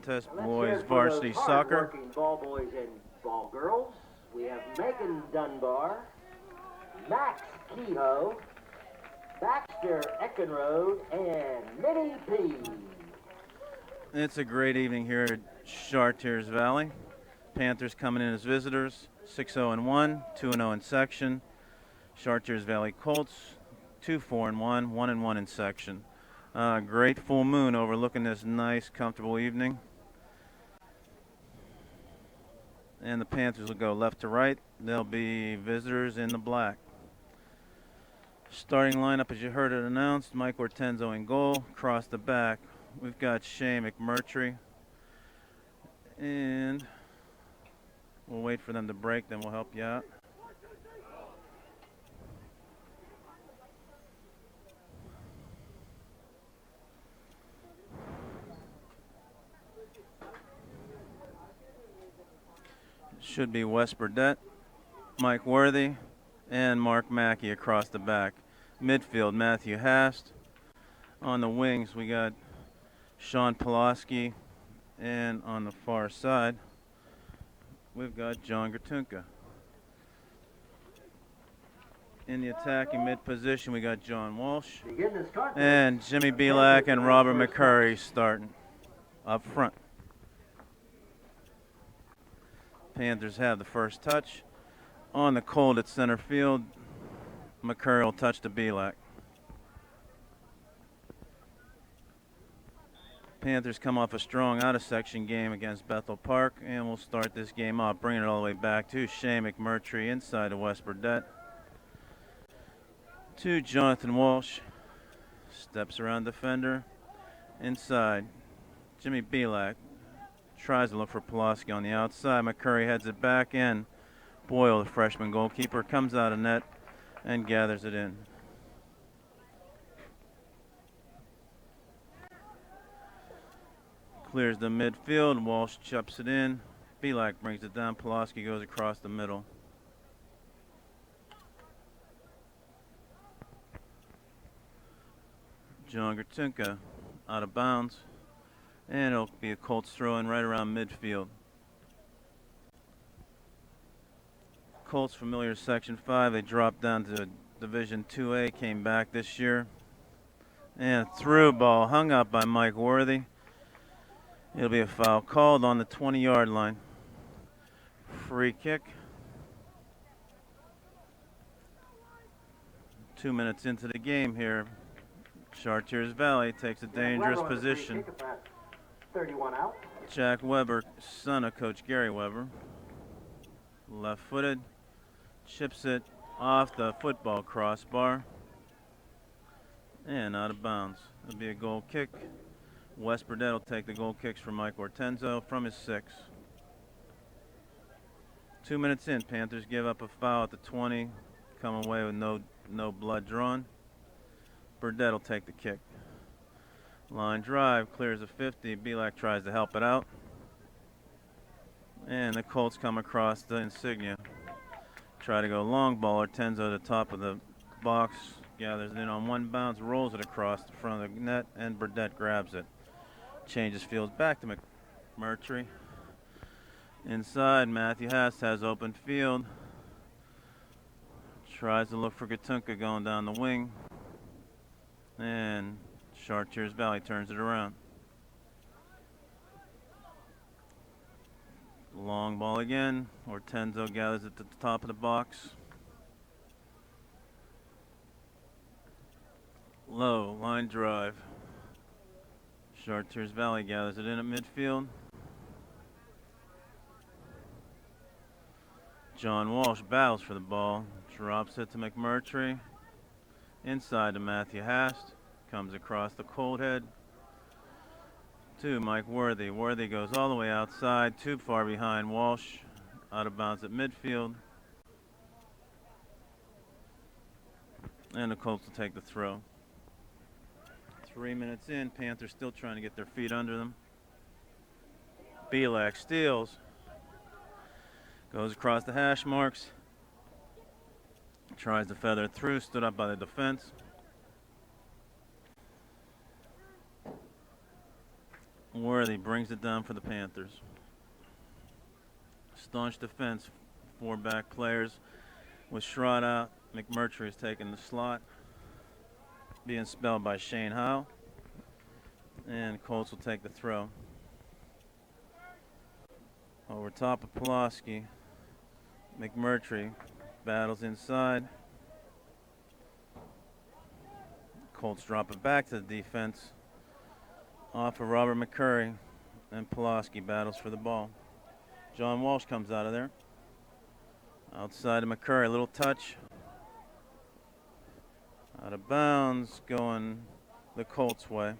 contest, Let's boys hear it for varsity those soccer. hard-working ball boys and ball girls. We have Megan Dunbar, Max Kehoe, Baxter Eckenrode, and Minnie P. It's a great evening here at Chartiers Valley. Panthers coming in as visitors, 6-0-1, 2-0 in section. Chartiers Valley Colts, 2-4-1, 1-1 in section. Great full moon overlooking this nice, comfortable evening. And the Panthers will go left to right. They'll be visitors in the black. Starting lineup, as you heard it announced, Mike Ortenzo in goal. Across the back, we've got Shay McMurtry. And we'll wait for them to break, then we'll help you out. Should be Wes Burdett, Mike Worthy, and Mark Mackey across the back. Midfield, Matthew Hast. On the wings, we got Sean Pulaski. And on the far side, we've got John Gertunka. In the attacking mid position, we got John Walsh. And Jimmy Belak and Robert McCurry starting up front. Panthers have the first touch. On the cold at center field, McCurry will touch to Belak. Panthers come off a strong out-of-section game against Bethel Park, and we'll start this game off, bringing it all the way back to Shane McMurtry inside to Wes Burdett. To Jonathan Walsh. Steps around defender. Inside, Jimmy Belak tries to look for Pulaski on the outside. McCurry heads it back in. Boyle, the freshman goalkeeper, comes out of net and gathers it in. Clears the midfield. Walsh chups it in. Belak brings it down. Pulaski goes across the middle. John Gertunka out of bounds. And it'll be a Colts throw in right around midfield. Colts familiar Section 5. They dropped down to Division 2A, came back this year. And through ball hung up by Mike Worthy. It'll be a foul called on the 20-yard line. Free kick. 2 minutes into the game here. Chartiers Valley takes a dangerous position. 31 out. Jack Weber, son of Coach Gary Weber. Left-footed. Chips it off the football crossbar. And out of bounds. It'll be a goal kick. Wes Burdett will take the goal kicks from Mike Ortenzo from his 6. 2 minutes in, Panthers give up a foul at the 20. Come away with no blood drawn. Burdett will take the kick. Line drive, clears a 50. Belak tries to help it out. And the Colts come across the insignia. Try to go long ball. Ortenzo at the top of the box. Gathers it in on one bounce, rolls it across the front of the net, and Burdett grabs it. Changes fields back to McMurtry. Inside, Matthew Hast has open field. Tries to look for Gertunka going down the wing. And Chartiers Valley turns it around. Long ball again. Ortenzo gathers it at the top of the box. Low line drive. Chartiers Valley gathers it in at midfield. John Walsh battles for the ball. Drops it to McMurtry. Inside to Matthew Hast. Comes across the cold head to Mike Worthy. Worthy goes all the way outside, too far behind Walsh. Out of bounds at midfield. And the Colts will take the throw. 3 minutes in, Panthers still trying to get their feet under them. Belak steals. Goes across the hash marks. Tries to feather it through, stood up by the defense. Worthy brings it down for the Panthers. Staunch defense, 4 back players with Schrod out. McMurtry is taking the slot, being spelled by Shane Howe. And Colts will take the throw. Over top of Pulaski. McMurtry battles inside. Colts drop it back to the defense. Off of Robert McCurry. And Pulaski battles for the ball. John Walsh comes out of there. Outside of McCurry, a little touch. Out of bounds, going the Colts' way.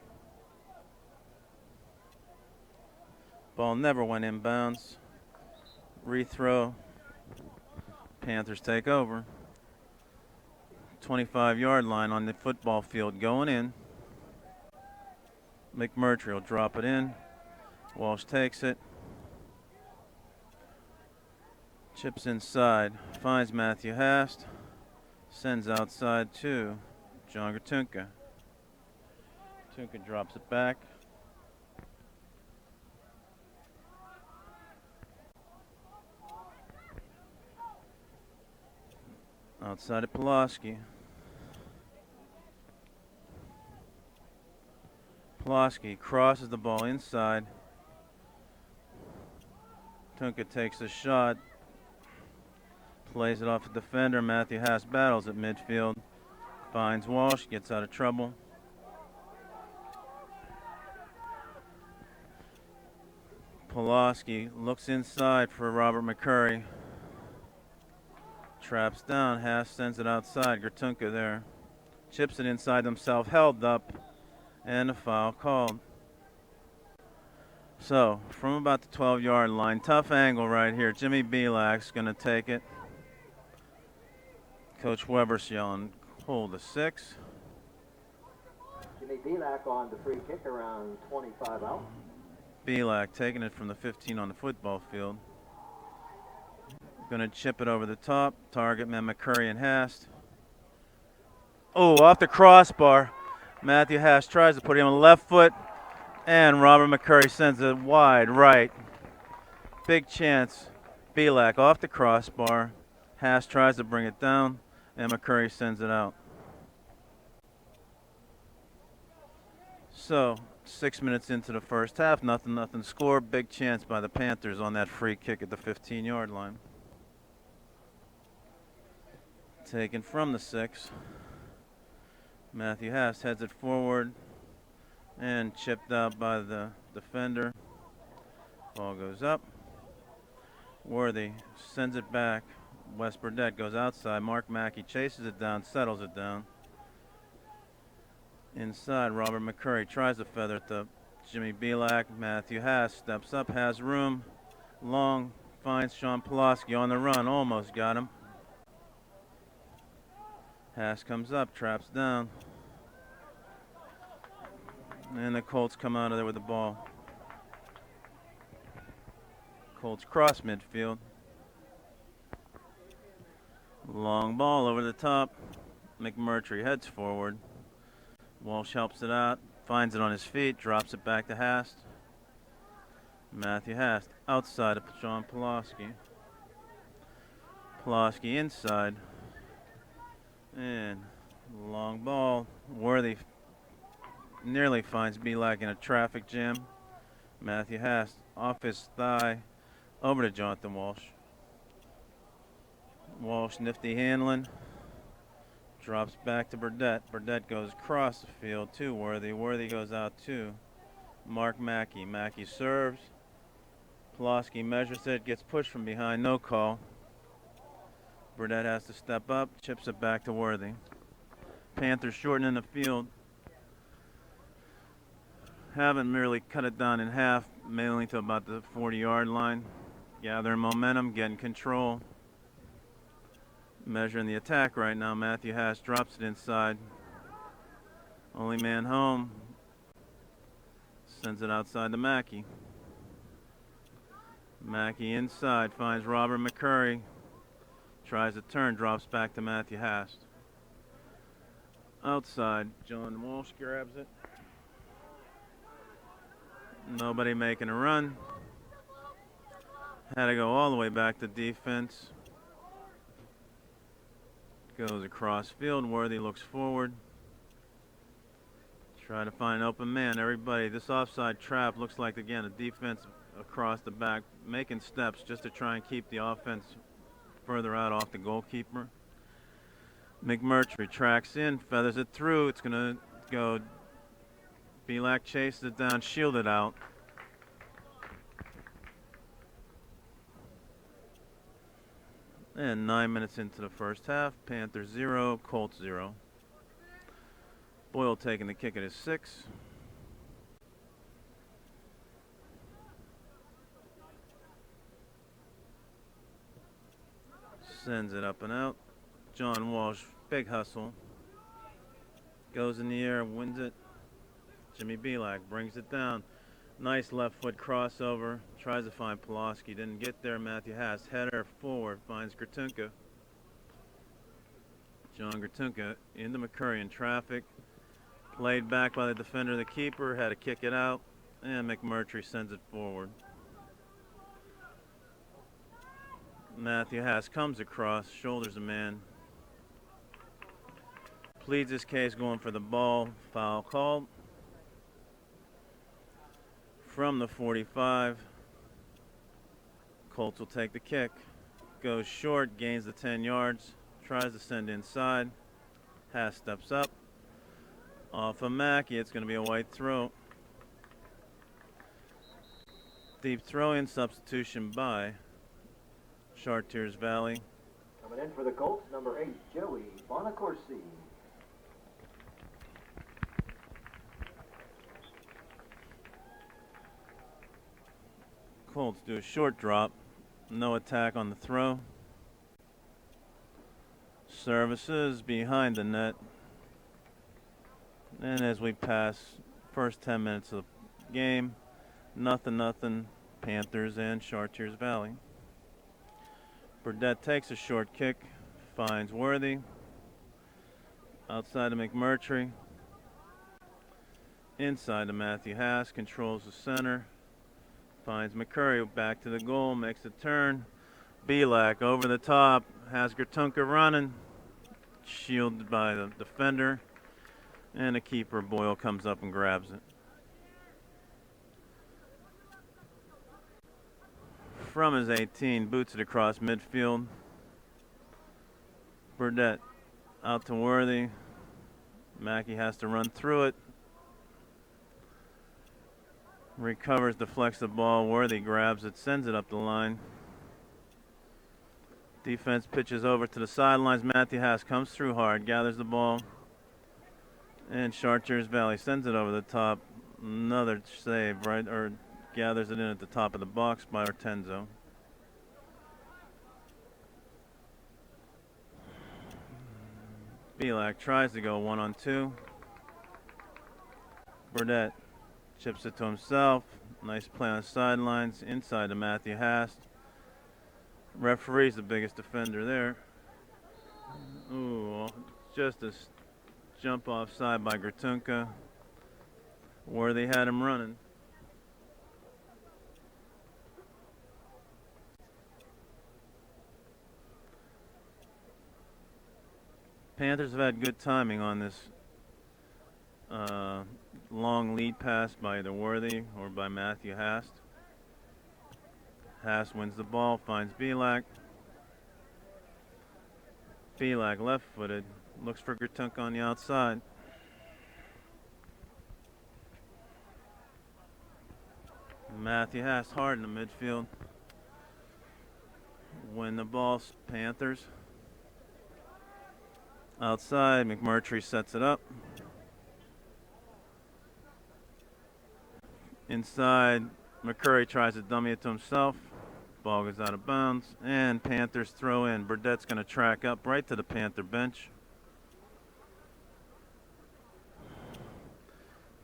Ball never went inbounds. Rethrow. Panthers take over. 25-yard line on the football field going in. McMurtry will drop it in. Walsh takes it. Chips inside. Finds Matthew Hast. Sends outside to John Gratunka. Gratunka drops it back. Outside of Pulaski. Pulaski crosses the ball inside. Tunka takes a shot. Plays it off the defender. Matthew Haas battles at midfield. Finds Walsh. Gets out of trouble. Pulaski looks inside for Robert McCurry. Traps down. Haas sends it outside. Gratunka there. Chips it inside himself. Held up. And a foul called. So, from about the 12-yard line, tough angle right here. Jimmy Belak's going to take it. Coach Weber's yelling, hold the 6. Jimmy Belak on the free kick around 25 out. Belak taking it from the 15 on the football field. Going to chip it over the top. Target man McCurry and Hast. Oh, off the crossbar. Matthew Hast tries to put him on the left foot. And Robert McCurry sends it wide right. Big chance. Belak off the crossbar. Hast tries to bring it down. And McCurry sends it out. So, 6 minutes into the first half, nothing score. Big chance by the Panthers on that free kick at the 15-yard line. Taken from the 6. Matthew Hast heads it forward and chipped out by the defender. Ball goes up. Worthy sends it back. Wes Burdett goes outside. Mark Mackey chases it down, settles it down. Inside, Robert McCurry tries to feather it to Jimmy Belak. Matthew Haas steps up, has room. Long, finds Sean Pulaski on the run. Almost got him. Haas comes up, traps down. And the Colts come out of there with the ball. Colts cross midfield. Long ball over the top. McMurtry heads forward. Walsh helps it out, finds it on his feet, drops it back to Hast. Matthew Hast outside of Sean Pulaski. Pulaski inside. And long ball. Worthy nearly finds Belak in a traffic jam. Matthew Hast off his thigh over to Jonathan Walsh. Walsh nifty handling. Drops back to Burdett. Burdett goes across the field to Worthy. Worthy goes out to Mark Mackey. Mackey serves. Pulaski measures it, gets pushed from behind, no call. Burdett has to step up, chips it back to Worthy. Panthers shortening the field. Haven't merely cut it down in half, mainly to about the 40-yard line. Gathering momentum, getting control. Measuring the attack right now. Matthew Haas drops it inside. Only man home. Sends it outside to Mackey. Mackey inside finds Robert McCurry. Tries to turn, drops back to Matthew Haas. Outside, John Walsh grabs it. Nobody making a run. Had to go all the way back to defense. Goes across field. Worthy looks forward. Try to find an open man. Everybody, this offside trap looks like, again, a defense across the back, making steps just to try and keep the offense further out off the goalkeeper. McMurtry tracks in, feathers it through. It's going to go. Belak chases it down, shielded out. And 9 minutes into the first half, Panthers 0, Colts 0. Boyle taking the kick at his 6. Sends it up and out. John Walsh, big hustle. Goes in the air, wins it. Jimmy Belak brings it down. Nice left foot crossover. Tries to find Pulaski. Didn't get there. Matthew Haas. Header forward. Finds Gratunka. John Gratunka into McCurry in traffic. Played back by the defender. The keeper had to kick it out. And McMurtry sends it forward. Matthew Haas comes across. Shoulders a man. Pleads his case going for the ball. Foul called. From the 45, Colts will take the kick. Goes short, gains the 10 yards, tries to send inside. Haas steps up. Off of Mackey, it's going to be a white throw. Deep throw in, substitution by Chartiers Valley. Coming in for the Colts, number 8, Joey Bonacorsi. Colts do a short drop. No attack on the throw. Services behind the net. And as we pass first 10 minutes of the game, nothing, Panthers and Chartiers Valley. Burdett takes a short kick, finds Worthy. Outside of McMurtry. Inside to Matthew Haas, controls the center. Finds McCurry back to the goal, makes a turn. Belak over the top, has Gratunka running. Shielded by the defender. And the keeper, Boyle, comes up and grabs it. From his 18, boots it across midfield. Burdett out to Worthy. Mackey has to run through it. Recovers, deflects the ball. Worthy grabs it, sends it up the line. Defense pitches over to the sidelines. Matthew Haas comes through hard, gathers the ball. And Chartiers Valley sends it over the top. Another save, right? Or gathers it in at the top of the box by Ortenzo. Belak tries to go 1-on-2. Burdett chips it to himself. Nice play on the sidelines. Inside to Matthew Haas. Referee's the biggest defender there. Ooh, just a jump offside by Gratunka. Worthy had him running. Panthers have had good timing on this long lead pass by either Worthy or by Matthew Haas. Haas wins the ball, finds Belak. Belak left-footed, looks for Gratunka on the outside. Matthew Haas hard in the midfield. Win the ball, Panthers. Outside, McMurtry sets it up. Inside, McCurry tries to dummy it to himself. Ball goes out of bounds, and Panthers throw in. Burdett's going to track up right to the Panther bench.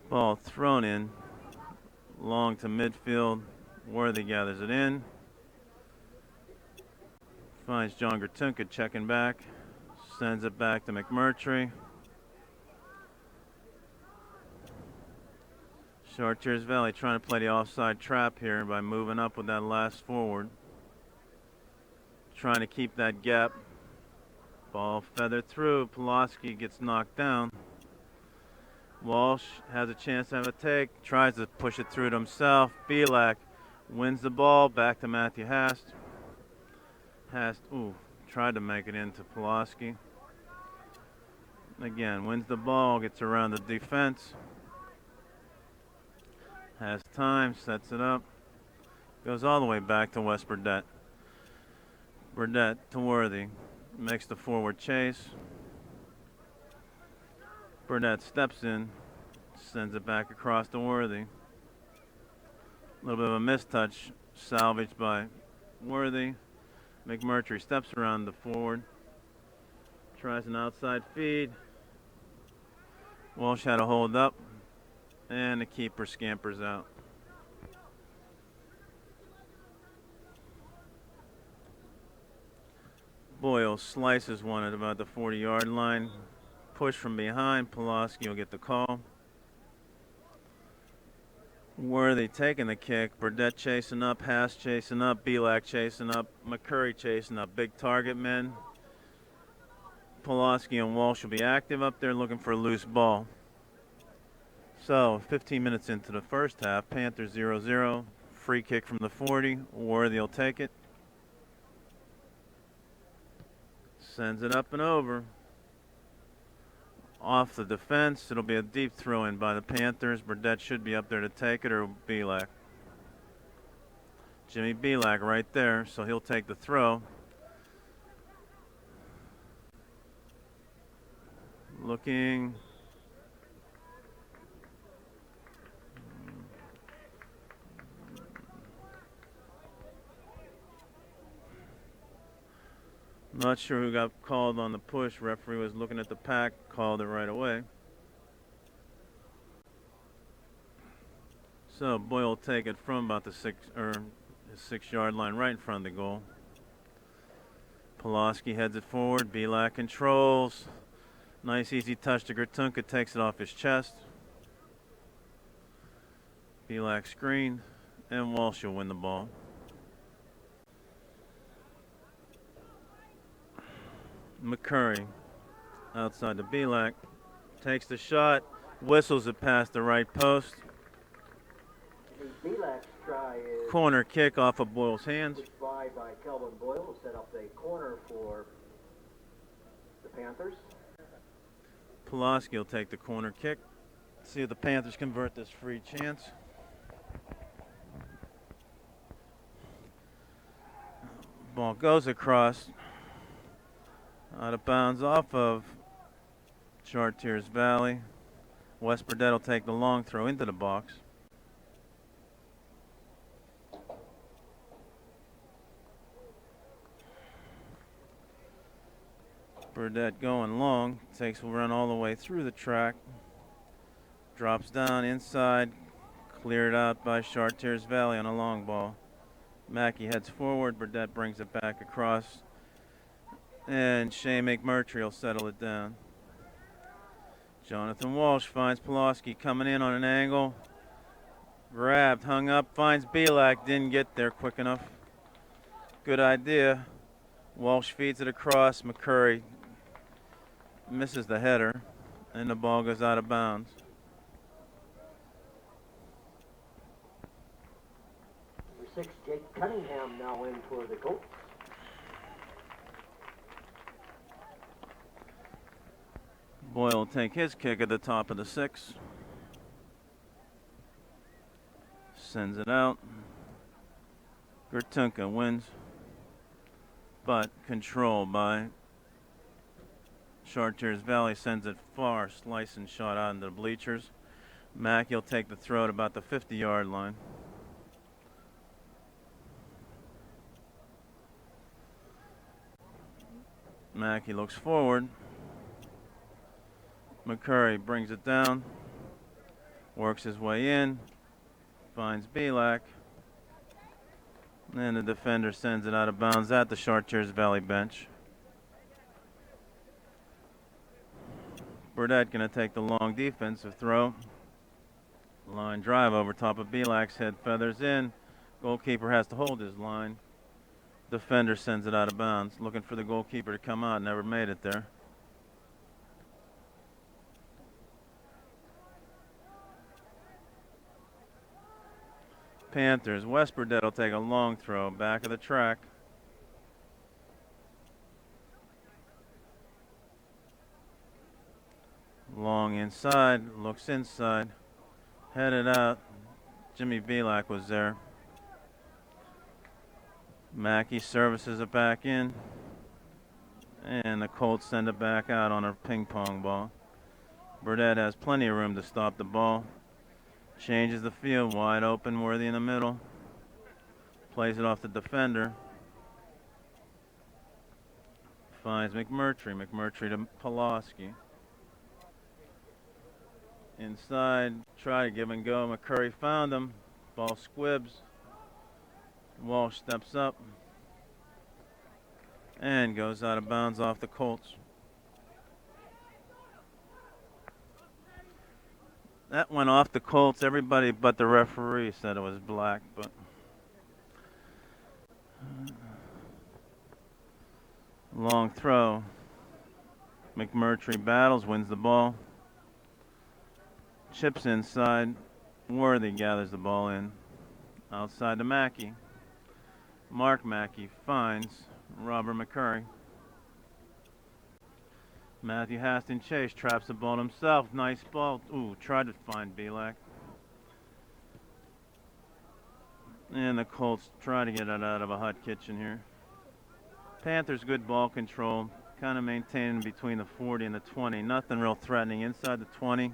Ball thrown in, long to midfield. Worthy gathers it in. Finds John Gratunka checking back. Sends it back to McMurtry. Chartiers Valley trying to play the offside trap here by moving up with that last forward. Trying to keep that gap. Ball feathered through. Pulaski gets knocked down. Walsh has a chance to have a take. Tries to push it through to himself. Belak wins the ball. Back to Matthew Hast. Hast, tried to make it into Pulaski. Again, wins the ball. Gets around the defense. Has time. Sets it up. Goes all the way back to West Burdett. Burdett to Worthy. Makes the forward chase. Burdett steps in. Sends it back across to Worthy. A little bit of a mistouch. Salvaged by Worthy. McMurtry steps around the forward. Tries an outside feed. Walsh had a hold up. And the keeper scampers out. Boyle slices one at about the 40-yard line. Push from behind. Pulaski will get the call. Worthy taking the kick. Burdett chasing up. Haas chasing up. Belak chasing up. McCurry chasing up. Big target men. Pulaski and Walsh will be active up there looking for a loose ball. So, 15 minutes into the first half. Panthers 0-0. Free kick from the 40. Worthy will take it. Sends it up and over. Off the defense. It'll be a deep throw in by the Panthers. Burdett should be up there to take it, or Belak. Jimmy Belak right there, so he'll take the throw. Looking. Not sure who got called on the push. Referee was looking at the pack, called it right away. So Boyle will take it from about the 6-yard line, right in front of the goal. Pulaski heads it forward. Belak controls. Nice easy touch to Gertunka, takes it off his chest. Belak screen, and Walsh will win the ball. McCurry outside the Belak, takes the shot, whistles it past the right post. Belak's try is corner kick off of Boyle's hands. by Kelvin Boyle, set up a corner for the Panthers. Pulaski will take the corner kick. See if the Panthers convert this free chance. Ball goes across. Out of bounds off of Chartiers Valley. West Burdett will take the long throw into the box. Burdett going long, takes a run all the way through the track. Drops down inside, cleared out by Chartiers Valley on a long ball. Mackey heads forward, Burdett brings it back across. And Shane McMurtry will settle it down. Jonathan Walsh finds Pulaski coming in on an angle. Grabbed, hung up, finds Belak, didn't get there quick enough. Good idea. Walsh feeds it across. McCurry misses the header, and the ball goes out of bounds. Number 6, Jake Cunningham now in for the Colts. Boyle will take his kick at the top of the 6. Sends it out. Gertunka wins, but controlled by Chartiers Valley. Sends it far, slicing shot out into the bleachers. Mackey will take the throw at about the 50-yard line. Mackey looks forward. McCurry brings it down, works his way in, finds Belak, and the defender sends it out of bounds at the Chartiers Valley bench. Burdett going to take the long defensive throw. Line drive over top of Belak's head, feathers in. Goalkeeper has to hold his line. Defender sends it out of bounds. Looking for the goalkeeper to come out, never made it there. Panthers, West Burdett will take a long throw, back of the track. Long inside, looks inside, headed out. Jimmy Belak was there. Mackey services it back in, and the Colts send it back out on a ping pong ball. Burdett has plenty of room to stop the ball. Changes the field, wide open, Worthy in the middle. Plays it off the defender. Finds McMurtry. McMurtry to Pulaski. Inside, try to give and go. McCurry found him. Ball squibs. Walsh steps up and goes out of bounds off the Colts. That went off the Colts. Everybody but the referee said it was black, but long throw. McMurtry battles, wins the ball. Chips inside. Worthy gathers the ball in. Outside to Mackey. Mark Mackey finds Robert McCurry. Matthew Haston Chase traps the ball himself. Nice ball. Ooh, tried to find Belak. And the Colts try to get it out of a hot kitchen here. Panthers good ball control. Kind of maintaining between the 40 and the 20. Nothing real threatening inside the 20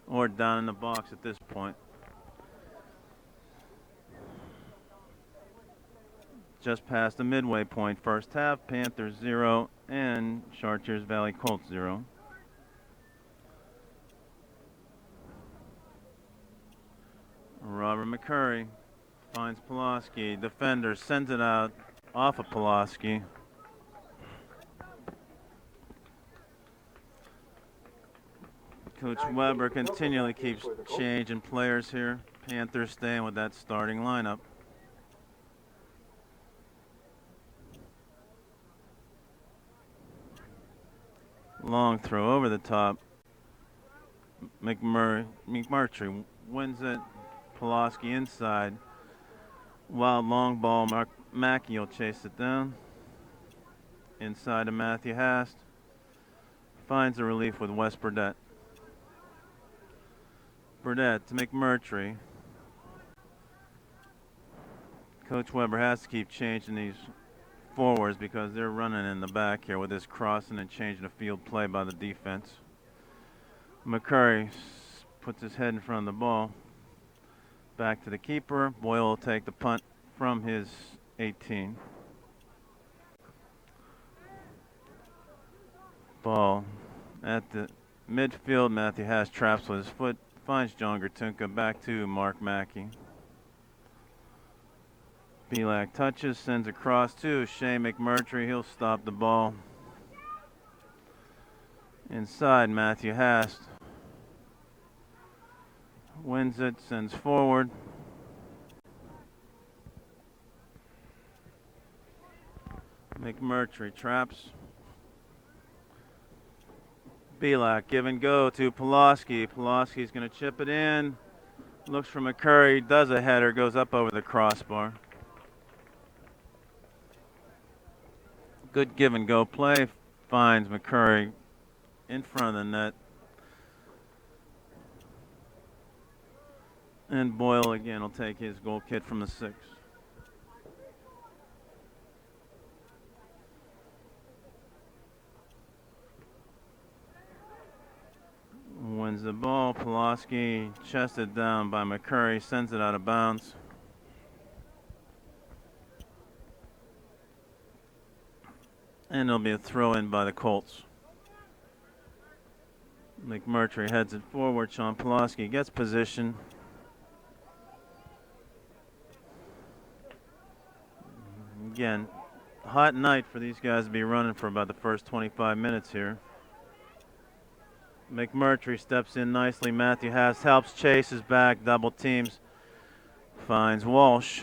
or down in the box at this point. Just past the midway point first half. Panthers 0 and Chartiers Valley Colts 0. Robert McCurry finds Pulaski. Defender sends it out off of Pulaski. Coach Weber continually keeps changing players here. Panthers staying with that starting lineup. Long throw over the top. McMurtry wins it. Pulaski inside. Wild long ball. Mackey will chase it down. Inside to Matthew Hast. Finds a relief with West Burdett. Burdett to McMurtry. Coach Weber has to keep changing these forwards because they're running in the back here with this crossing and changing the field play by the defense. McCurry puts his head in front of the ball. Back to the keeper. Boyle will take the punt from his 18. Ball at the midfield. Matthew Haas traps with his foot. Finds John Gertunka. Back to Mark Mackey. Belak touches, sends across to Shea McMurtry. He'll stop the ball. Inside, Matthew Hast wins it, sends forward. McMurtry traps. Belak give and go to Pulaski. Pulaski's going to chip it in. Looks for McCurry, does a header, goes up over the crossbar. Good give and go play. Finds McCurry in front of the net. And Boyle again will take his goal kit from the 6. Wins the ball. Pulaski chested down by McCurry, sends it out of bounds. And there'll be a throw in by the Colts. McMurtry heads it forward. Sean Pulaski gets position. Again, hot night for these guys to be running for about the first 25 minutes here. McMurtry steps in nicely. Matthew Haas helps, chases back, double teams. Finds Walsh.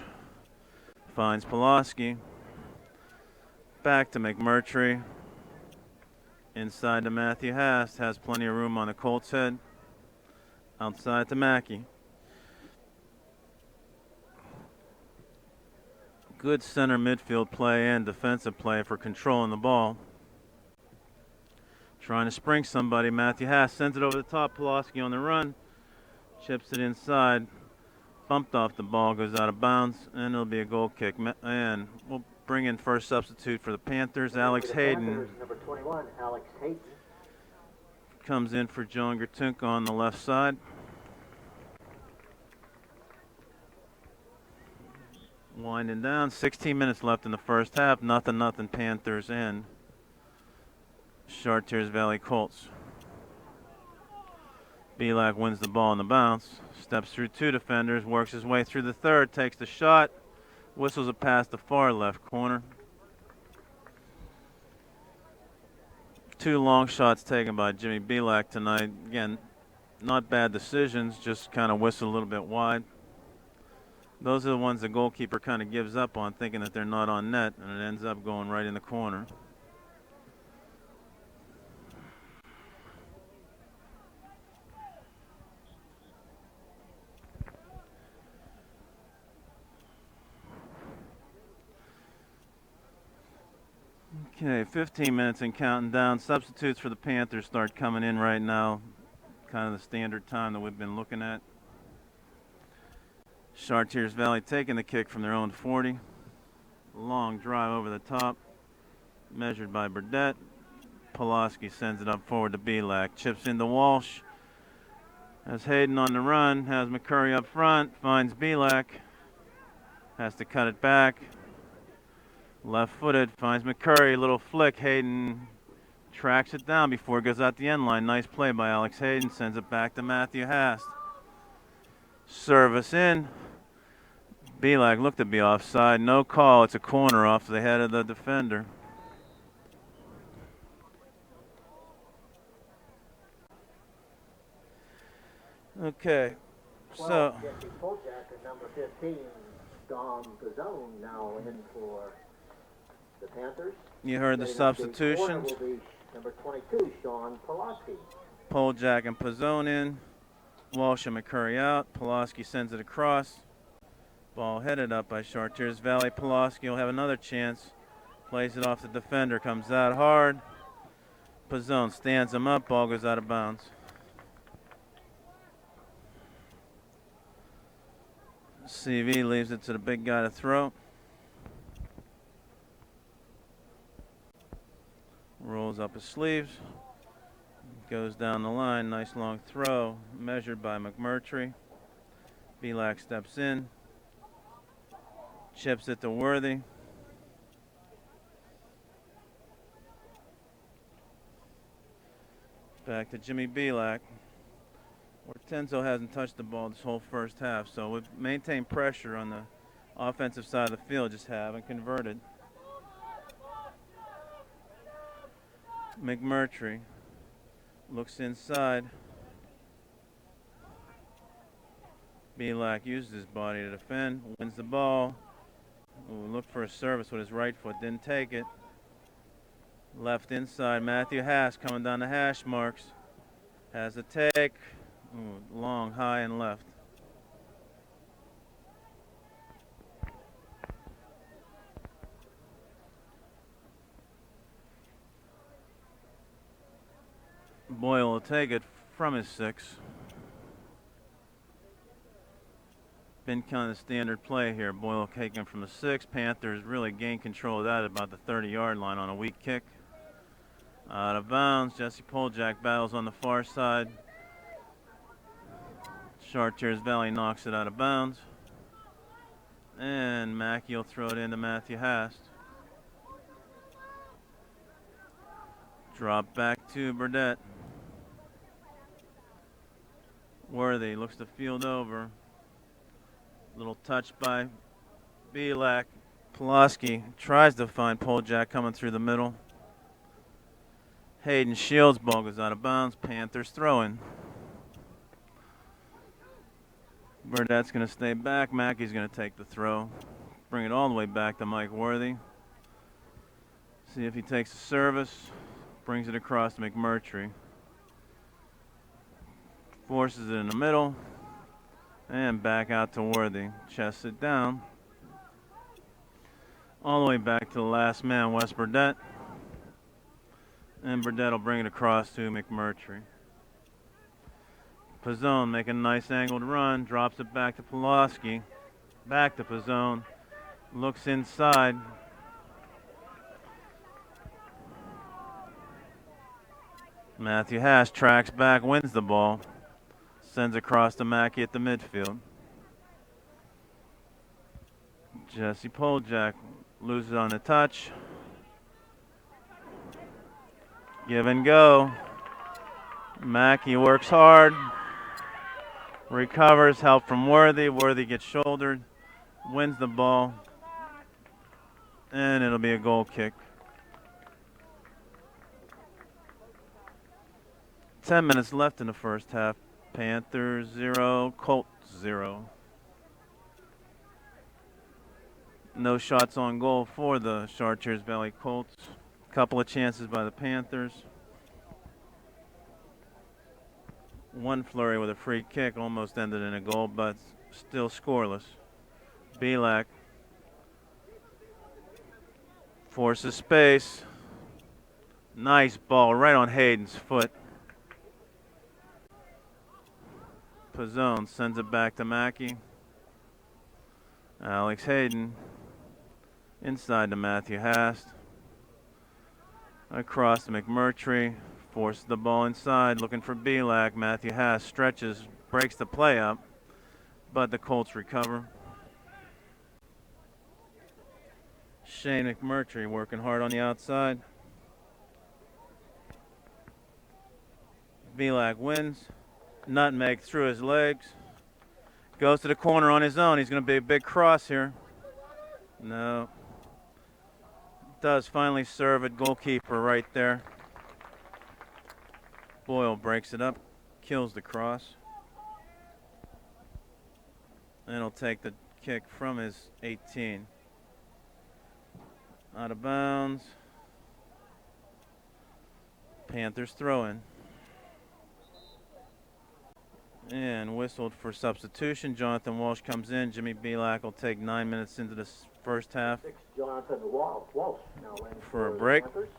Finds Pulaski. Back to McMurtry. Inside to Matthew Haas. Has plenty of room on the Colts head. Outside to Mackey. Good center midfield play and defensive play for controlling the ball. Trying to spring somebody. Matthew Haas sends it over the top. Pulaski on the run. Chips it inside. Bumped off the ball. Goes out of bounds. And it'll be a goal kick. And we'll bring in first substitute for the Panthers. Alex Hayden. Panthers, number 21, Alex Hayden. Comes in for John Gertunka on the left side. Winding down. 16 minutes left in the first half. Nothing Panthers and Chartiers Valley Colts. Belak wins the ball on the bounce. Steps through two defenders. Works his way through the third. Takes the shot. Whistles a pass to far left corner. Two long shots taken by Jimmy Belak tonight. Again, not bad decisions. Just kind of whistle a little bit wide. Those are the ones the goalkeeper kind of gives up on, thinking that they're not on net, and it ends up going right in the corner. Okay, 15 minutes and counting down. Substitutes for the Panthers start coming in right now. Kind of the standard time that we've been looking at. Chartiers Valley taking the kick from their own 40. Long drive over the top. Measured by Burdett. Pulaski sends it up forward to Belak. Chips into Walsh. Has Hayden on the run. Has McCurry up front. Finds Belak. Has to cut it back. Left-footed. Finds McCurry. Little flick. Hayden tracks it down before it goes out the end line. Nice play by Alex Hayden. Sends it back to Matthew Haas. Service in. Belak looked to be offside. No call. It's a corner off the head of the defender. Okay. So. Jesse Polchak at number 15, Dom Gazone now in for the Panthers. You heard the substitutions. Will be number 22, Sean Pulaski. Poljak and Pizzone in. Walsh and McCurry out. Pulaski sends it across. Ball headed up by Chartiers Valley. Pulaski will have another chance. Plays it off the defender. Comes out hard. Pizzone stands him up. Ball goes out of bounds. CV leaves it to the big guy to throw. Rolls up his sleeves. Goes down the line. Nice long throw. Measured by McMurtry. Belak steps in. Chips it to Worthy. Back to Jimmy Belak. Hortenzo hasn't touched the ball this whole first half, so we've maintained pressure on the offensive side of the field, just haven't converted. McMurtry looks inside. Belak uses his body to defend, wins the ball. Ooh, looked for a service with his right foot, didn't take it. Left inside, Matthew Haas coming down the hash marks. Has a take. Ooh, long, high, and left. Boyle will take it from his 6. Been kind of standard play here. Boyle taking from the 6. Panthers really gained control of that at about the 30-yard line on a weak kick. Out of bounds. Jesse Poljak battles on the far side. Chartiers Valley knocks it out of bounds. And Mackey will throw it into Matthew Haas. Drop back to Burdett. Worthy looks to field over. Little touch by Belak. Pulaski tries to find Poljak coming through the middle. Hayden shields, ball goes out of bounds. Panthers throwing. Burdett's going to stay back. Mackey's going to take the throw. Bring it all the way back to Mike Worthy. See if he takes the service. Brings it across to McMurtry. Forces it in the middle. And back out to Worthy. Chests it down. All the way back to the last man, Wes Burdett. And Burdett will bring it across to McMurtry. Pizzone making a nice angled run. Drops it back to Pulaski. Back to Pizzone. Looks inside. Matthew Hash tracks back, wins the ball. Sends across to Mackey at the midfield. Jesse Poljak loses on the touch. Give and go. Mackey works hard. Recovers, help from Worthy. Worthy gets shouldered. Wins the ball. And it'll be a goal kick. 10 minutes left in the first half. Panthers 0, Colts 0. No shots on goal for the Chartiers Valley Colts. Couple of chances by the Panthers. One flurry with a free kick almost ended in a goal, but still scoreless. Belak forces space. Nice ball right on Hayden's foot. Pizzone sends it back to Mackey. Alex Hayden inside to Matthew Hast. Across to McMurtry. Forces the ball inside, looking for Belak. Matthew Hast stretches, breaks the play up, but the Colts recover. Shane McMurtry working hard on the outside. Belak wins. Nutmeg through his legs. Goes to the corner on his own. He's going to be a big cross here. No. Does finally serve it. Goalkeeper right there. Boyle breaks it up. Kills the cross. And he'll take the kick from his 18. Out of bounds. Panthers throwing. And whistled for substitution. Jonathan Walsh comes in. Jimmy Belak will take 9 minutes into this first half. Jonathan Walsh now in for a break. Panthers.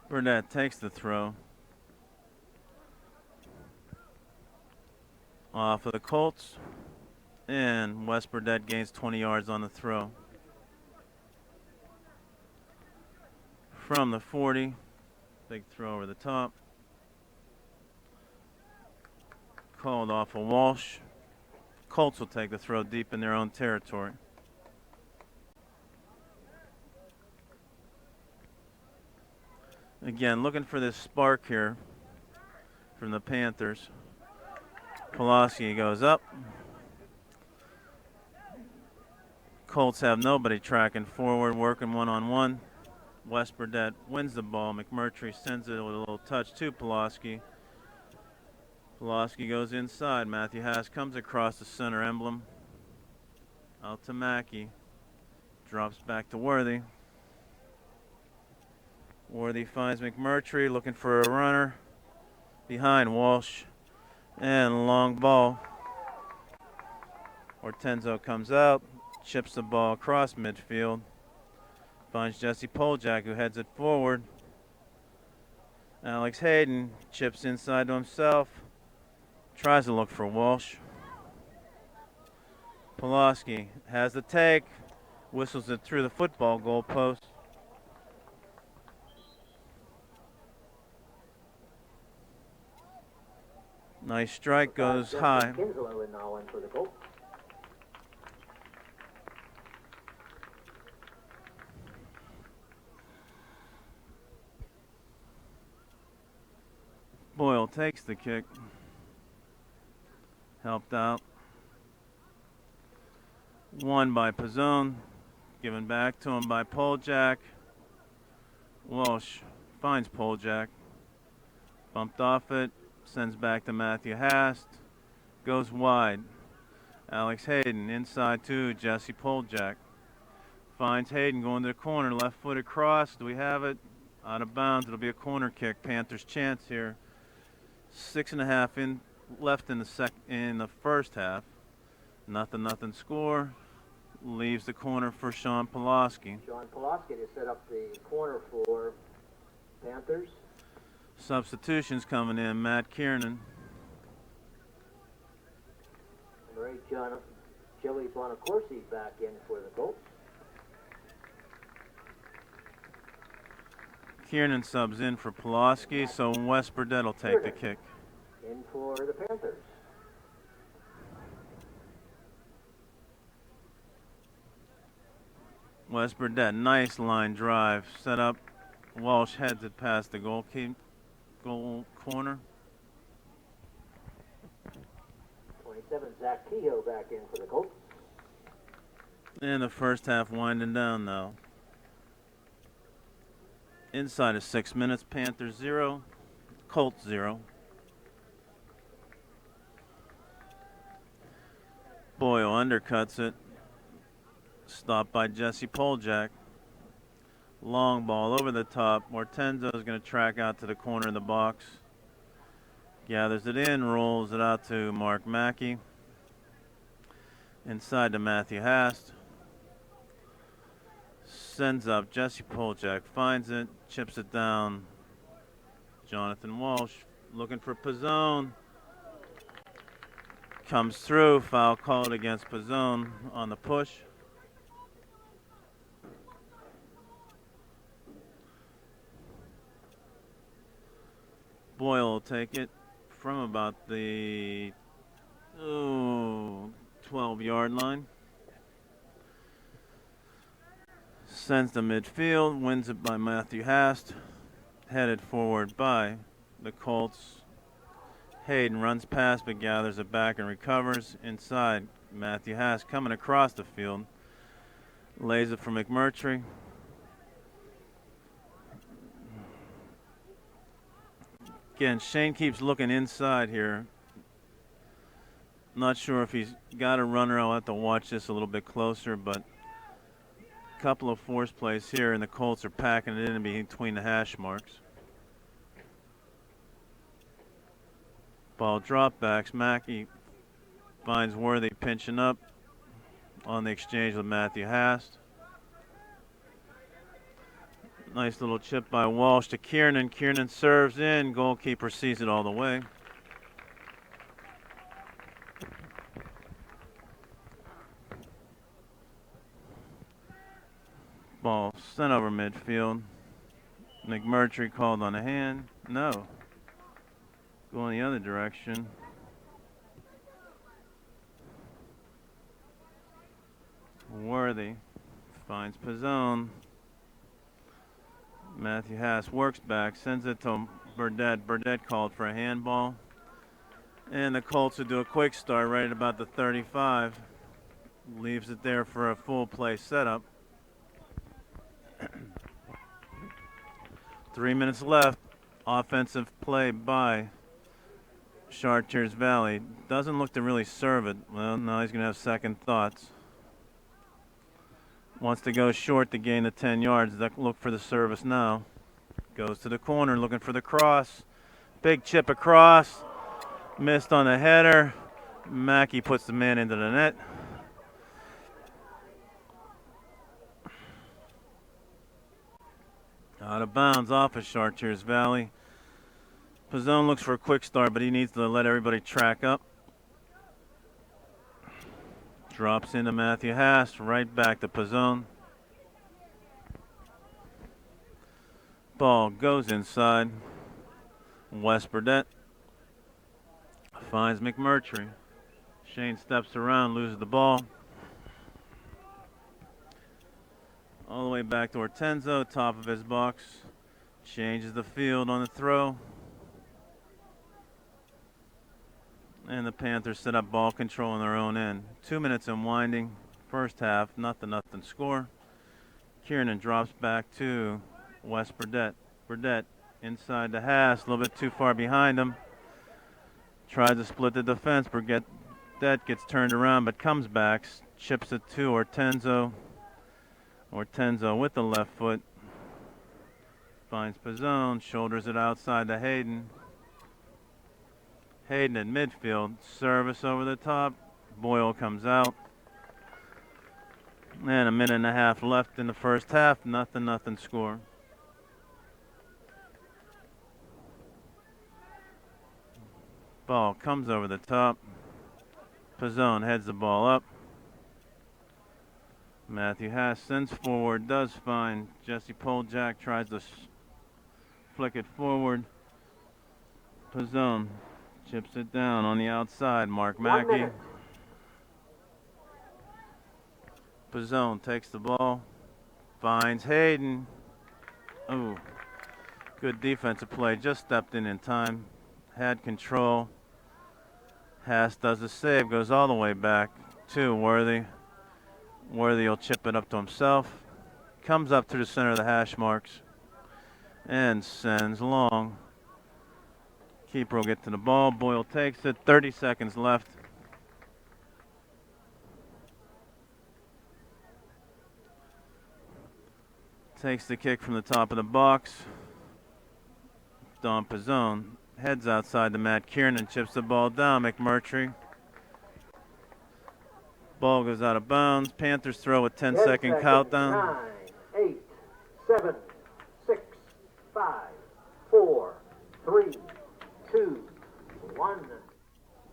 Burnett takes the throw. Off of the Colts. And Wes Burdett gains 20 yards on the throw. From the 40. Big throw over the top. Called off of Walsh. Colts will take the throw deep in their own territory. Again, looking for this spark here from the Panthers. Pulaski goes up. Colts have nobody tracking forward, working one-on-one. Wes Burdett wins the ball. McMurtry sends it with a little touch to Pulaski. Pulaski goes inside. Matthew Haas comes across the center emblem. Out to Mackey. Drops back to Worthy. Worthy finds McMurtry looking for a runner. Behind Walsh. And long ball. Hortenzo comes out. Chips the ball across midfield. Finds Jesse Poljak, who heads it forward. Alex Hayden chips inside to himself. Tries to look for Walsh. Pulaski has the take. Whistles it through the football goalpost. Nice strike, goes high. Kinslow in now in for the goal. Boyle takes the kick. Helped out. Won by Pizzone. given back to him by Polejack. Walsh finds Polejack. Bumped off it. Sends back to Matthew Hast. Goes wide. Alex Hayden inside to Jesse Polejack. Finds Hayden going to the corner. Left footed cross. Do we have it? Out of bounds. It'll be a corner kick. Panthers chance here. 6.5 left in the first half. Nothing score. Leaves the corner for Sean Pulaski. Sean Pulaski to set up the corner for Panthers. Substitutions coming in. Matt Kiernan. Number 8, Joey Bonacorsi back in for the Colts. Kiernan subs in for Pulaski, so Wes Burdett will take the kick. In for the Panthers. Wes Burdett, nice line drive. Set up. Walsh heads it past the goal corner. 27, Zach Kehoe back in for the Colts. And the first half winding down now. Inside of 6 minutes, Panthers 0, Colts 0. Boyle undercuts it. Stopped by Jesse Polejack. Long ball over the top. Mortenzo is going to track out to the corner of the box. Gathers it in, rolls it out to Mark Mackey. Inside to Matthew Hast. Sends up Jesse Polejack, finds it, chips it down. Jonathan Walsh looking for Pizzone. Comes through, foul called against Pizzone on the push. Boyle will take it from about the 12-yard line. Sends to midfield, wins it by Matthew Hast. Headed forward by the Colts. Hayden runs past but gathers it back and recovers. Inside, Matthew Hast coming across the field. Lays it for McMurtry. Again, Shane keeps looking inside here. Not sure if he's got a runner. I'll have to watch this a little bit closer, but a couple of force plays here, and the Colts are packing it in between the hash marks. Ball dropbacks. Mackey finds Worthy pinching up on the exchange with Matthew Hast. Nice little chip by Walsh to Kiernan. Kiernan serves in. Goalkeeper sees it all the way. Ball sent over midfield. McMurtry called on a hand. No. Going the other direction. Worthy finds Pizzone. Matthew Hast works back, sends it to Burdett. Burdett called for a handball. And the Colts will do a quick start right at about the 35. Leaves it there for a full play setup. 3 minutes left. Offensive play by Chartiers Valley. Doesn't look to really serve it. Well, now he's going to have second thoughts. Wants to go short to gain the 10 yards. Look for the service now. Goes to the corner looking for the cross. Big chip across. Missed on the header. Mackey puts the man into the net. Out of bounds off of Chartiers Valley. Pizzone looks for a quick start, but he needs to let everybody track up. Drops into Matthew Hast, right back to Pizzone. Ball goes inside. Wes Burdett finds McMurtry. Shane steps around, loses the ball. All the way back to Hortenzo, top of his box. Changes the field on the throw. And the Panthers set up ball control on their own end. 2 minutes unwinding. First half, nothing score. Kiernan drops back to Wes Burdett. Burdett inside the Haas, a little bit too far behind him. Tries to split the defense. Burdett gets turned around but comes back, chips it to Ortenzo. Ortenzo with the left foot. Finds Pizzone, shoulders it outside to Hayden. Hayden at midfield, service over the top. Boyle comes out. And a minute and a half left in the first half. Nothing score. Ball comes over the top. Pizzone heads the ball up. Matthew Haas sends forward, does find Jesse Poljak, tries to flick it forward. Pizzone chips it down on the outside. Mark Mackey. Pizzone takes the ball, finds Hayden. Ooh, good defensive play. Just stepped in time, had control. Haas does a save, goes all the way back to Worthy. Worthy will chip it up to himself. Comes up to the center of the hash marks and sends long. Keeper will get to the ball. Boyle takes it. 30 seconds left. Takes the kick from the top of the box. Don Pizzone heads outside to Matt Kiernan, chips the ball down. McMurtry. Ball goes out of bounds. Panthers throw a 10-second countdown. 9, 8, 7, 6, 5, 4, 3, 2, 1.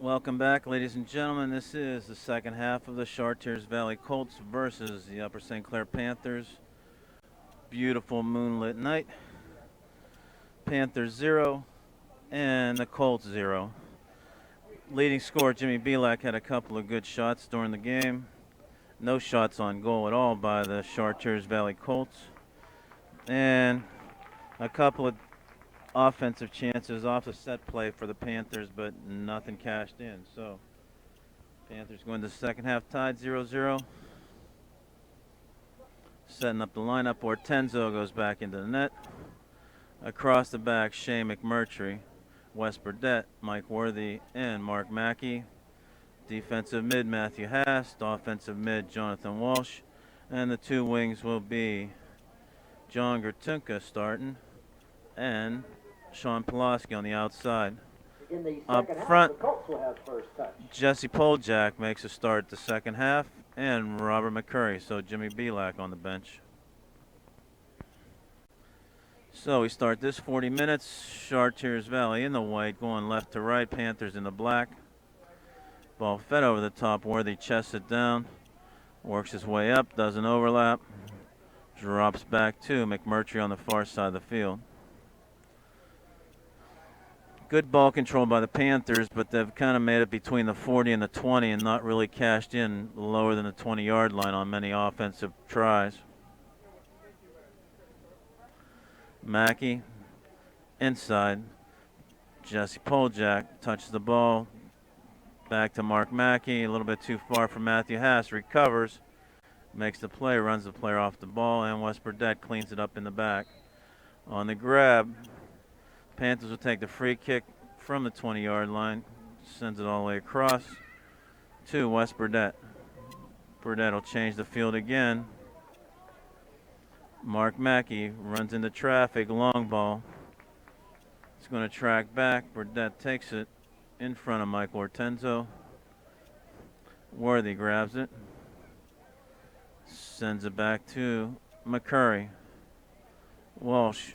Welcome back, ladies and gentlemen. This is the second half of the Chartiers Valley Colts versus the Upper St. Clair Panthers. Beautiful moonlit night. Panthers 0 and the Colts 0. Leading scorer Jimmy Belak had a couple of good shots during the game. No shots on goal at all by the Chartiers Valley Colts. And a couple of offensive chances off the set play for the Panthers, but nothing cashed in. So Panthers go into the second half tied 0-0. Setting up the lineup, Ortenzo goes back into the net. Across the back, Shea McMurtry, Wes Burdett, Mike Worthy, and Mark Mackey. Defensive mid, Matthew Haas. Offensive mid, Jonathan Walsh. And the two wings will be John Gertunka starting and Sean Pulaski on the outside. In the Up second front, half, the Colts will have first touch. Jesse Poljak makes a start the second half, and Robert McCurry, so Jimmy Belak on the bench. So we start this 40 minutes. Chartiers Valley in the white, going left to right. Panthers in the black. Ball fed over the top. Worthy chests it down. Works his way up. Doesn't overlap. Drops back to McMurtry on the far side of the field. Good ball control by the Panthers, but they've kind of made it between the 40 and the 20 and not really cashed in lower than the 20-yard line on many offensive tries. Mackey inside. Jesse Poljak touches the ball. Back to Mark Mackey. A little bit too far for Matthew Haas. Recovers. Makes the play. Runs the player off the ball. And Wes Burdett cleans it up in the back. On the grab, Panthers will take the free kick from the 20-yard line. Sends it all the way across to Wes Burdett. Burdett will change the field again. Mark Mackey runs into traffic, long ball. It's going to track back. Burdett takes it in front of Mike Ortenzo. Worthy grabs it. Sends it back to McCurry. Walsh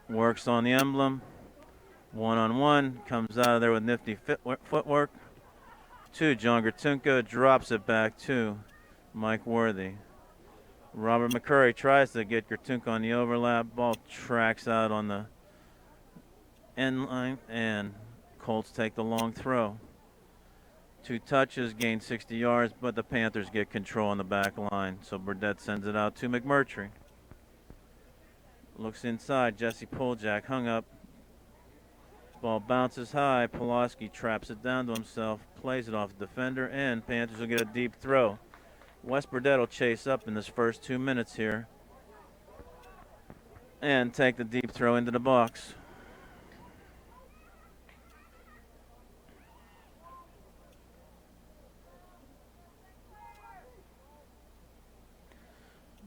works on the emblem. One-on-one. Comes out of there with nifty footwork. To John Gertunka. Drops it back to Mike Worthy. Robert McCurry tries to get Gertunka on the overlap. Ball tracks out on the end line, and Colts take the long throw. 2 touches, gain 60 yards, but the Panthers get control on the back line. So Burdett sends it out to McMurtry. Looks inside. Jesse Poljak hung up. Ball bounces high. Pulaski traps it down to himself, plays it off the defender, and Panthers will get a deep throw. Wes Burdett will chase up in this first 2 minutes here and take the deep throw into the box.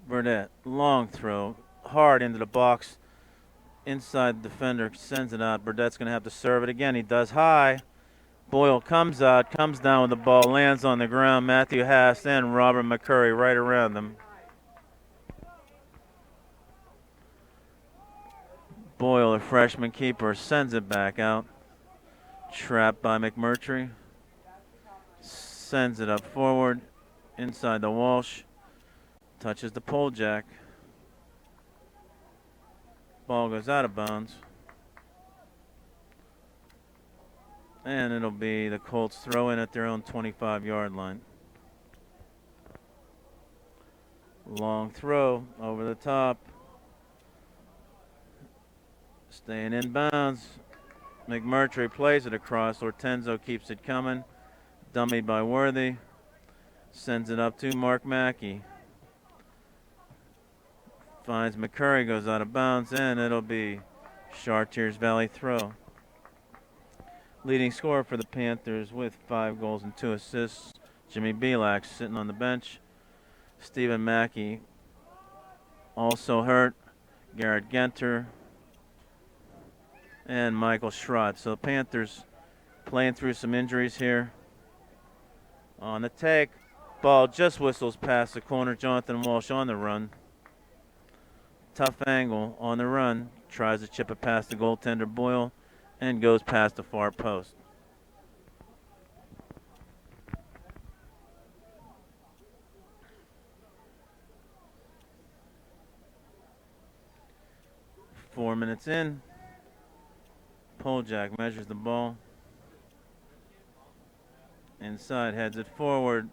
Burdett, long throw, hard into the box. Inside the defender, sends it out. Burdett's going to have to serve it again. He does high. Boyle comes out, comes down with the ball, lands on the ground. Matthew Haas and Robert McCurry right around him. Boyle, the freshman keeper, sends it back out. Trapped by McMurtry. Sends it up forward. Inside the Walsh. Touches the pole jack. Ball goes out of bounds. And it'll be the Colts throw in at their own 25-yard line. Long throw over the top. Staying in bounds. McMurtry plays it across. Ortenzo keeps it coming. Dummied by Worthy. Sends it up to Mark Mackey. Finds McCurry, goes out of bounds, and it'll be Chartiers Valley throw. Leading scorer for the Panthers with 5 goals and 2 assists. Jimmy Belak sitting on the bench. Stephen Mackey also hurt. Garrett Genter and Michael Schrott. So the Panthers playing through some injuries here. On the take, ball just whistles past the corner. Jonathan Walsh on the run. Tough angle on the run. Tries to chip it past the goaltender Boyle and goes past the far post. Four minutes in. Poljak measures the ball. Inside, heads it forward.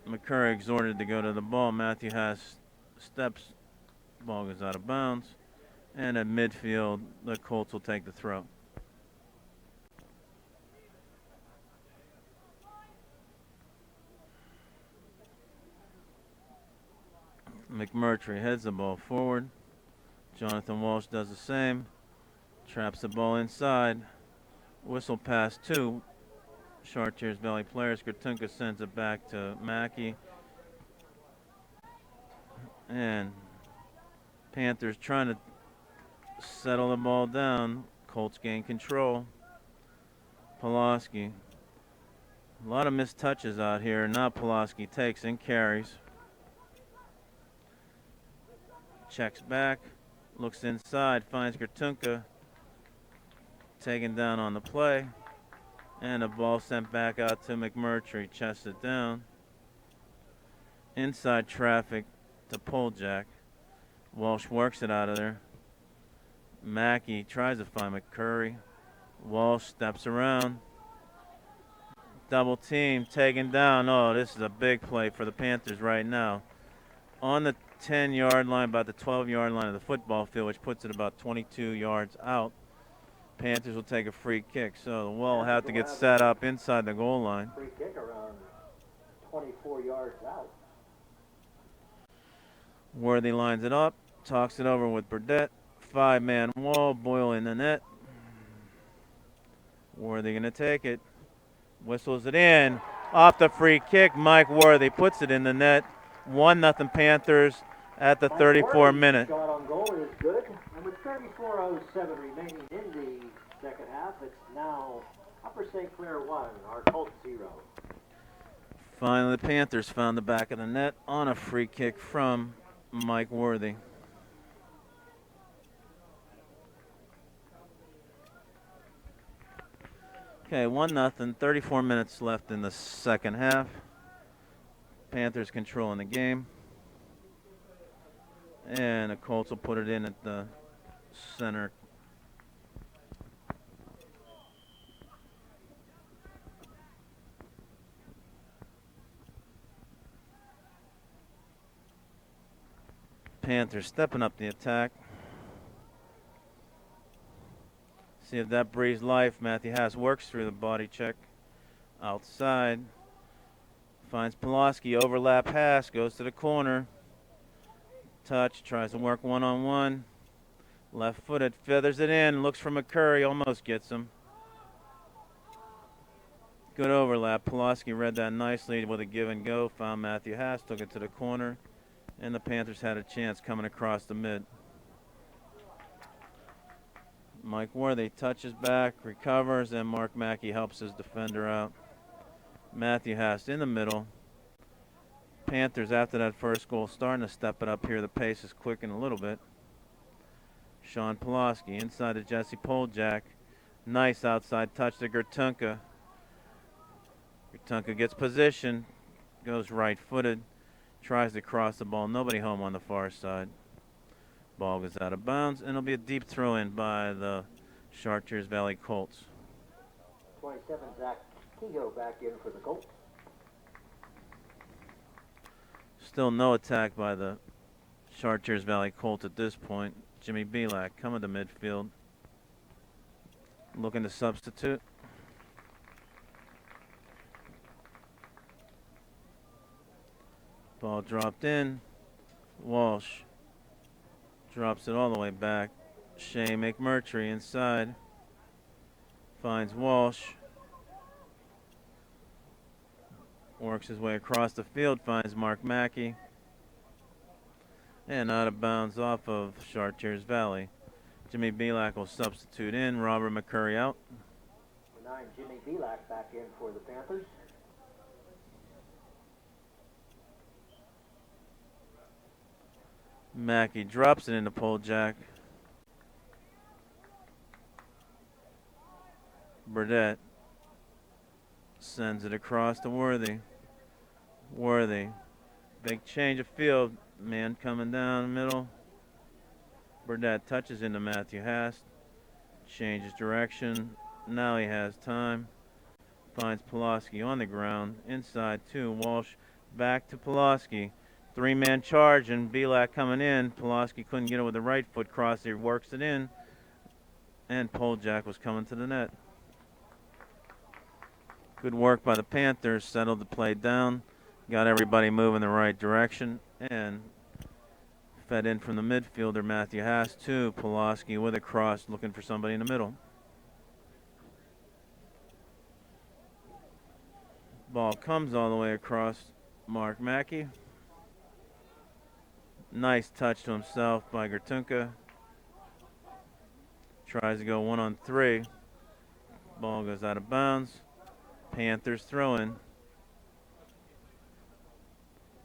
McCurry exhorted to go to the ball. Matthew Haas steps. Ball goes out of bounds. And at midfield, the Colts will take the throw. McMurtry heads the ball forward. Jonathan Walsh does the same. Traps the ball inside. Whistle pass 2 Chartiers Valley players. Gratunka sends it back to Mackey. And Panthers trying to settle the ball down. Colts gain control. Pulaski. A lot of missed touches out here. Now Pulaski takes and carries. Checks back. Looks inside. Finds Gratunka. Taken down on the play. And a ball sent back out to McMurtry. Chests it down. Inside traffic to Poljak. Walsh works it out of there. Mackey tries to find McCurry. Walsh steps around. Double team taken down. Oh, this is a big play for the Panthers right now. On the 10-yard line, about the 12-yard line of the football field, which puts it about 22 yards out. Panthers will take a free kick, so the wall will have to get set up inside the goal line. Free kick around 24 yards out. Worthy lines it up, talks it over with Burdett. 5-man wall, Boyle in the net. Worthy going to take it. Whistles it in. Off the free kick, Mike Worthy puts it in the net. 1-0 Panthers at the 34-minute. Shot on goal is good. And with 34:07 remaining in the second half, it's now Upper St. Clair 1, our Colts 0. Finally, the Panthers found the back of the net on a free kick from Mike Worthy. Okay, 1-0, 34 minutes left in the second half. Panthers controlling the game. And the Colts will put it in at the center. Panthers stepping up the attack. See if that breathes life. Matthew Haas works through the body check. Outside. Finds Pulaski. Overlap pass. Goes to the corner. Touch. Tries to work one-on-one. Left-footed. Feathers it in. Looks for McCurry. Almost gets him. Good overlap. Pulaski read that nicely with a give and go. Found Matthew Haas. Took it to the corner. And the Panthers had a chance coming across the mid. Mike Worthy touches back, recovers, and Mark Mackey helps his defender out. Matthew Haas in the middle. Panthers, after that first goal, starting to step it up here. The pace is quickening a little bit. Sean Pulaski inside to Jesse Poljak. Nice outside touch to Gertunka. Gertunka gets position, goes right-footed, tries to cross the ball. Nobody home on the far side. Ball goes out of bounds, and it'll be a deep throw in by the Chartiers Valley Colts. 27, Zach Kehoe back in for the Colts. Still no attack by the Chartiers Valley Colts at this point. Jimmy Belak coming to midfield. Looking to substitute. Ball dropped in. Walsh drops it all the way back. Shea McMurtry inside. Finds Walsh. Works his way across the field. Finds Mark Mackey. And out of bounds off of Chartiers Valley. Jimmy Belak will substitute in. Robert McCurry out. The 9, Jimmy Belak back in for the Panthers. Mackey drops it into Poljak. Burdett sends it across to Worthy. Worthy. Big change of field. Man coming down the middle. Burdett touches into Matthew Hast. Changes direction. Now he has time. Finds Pulaski on the ground. Inside two. Walsh back to Pulaski. Three-man charge and Belak coming in. Pulaski couldn't get it with the right foot cross. He works it in. And Poljak was coming to the net. Good work by the Panthers. Settled the play down. Got everybody moving the right direction. And fed in from the midfielder, Matthew Haas, to Pulaski with a cross, looking for somebody in the middle. Ball comes all the way across Mark Mackey. Nice touch to himself by Gertunka. Tries to go 1-on-3. Ball goes out of bounds. Panthers throw in.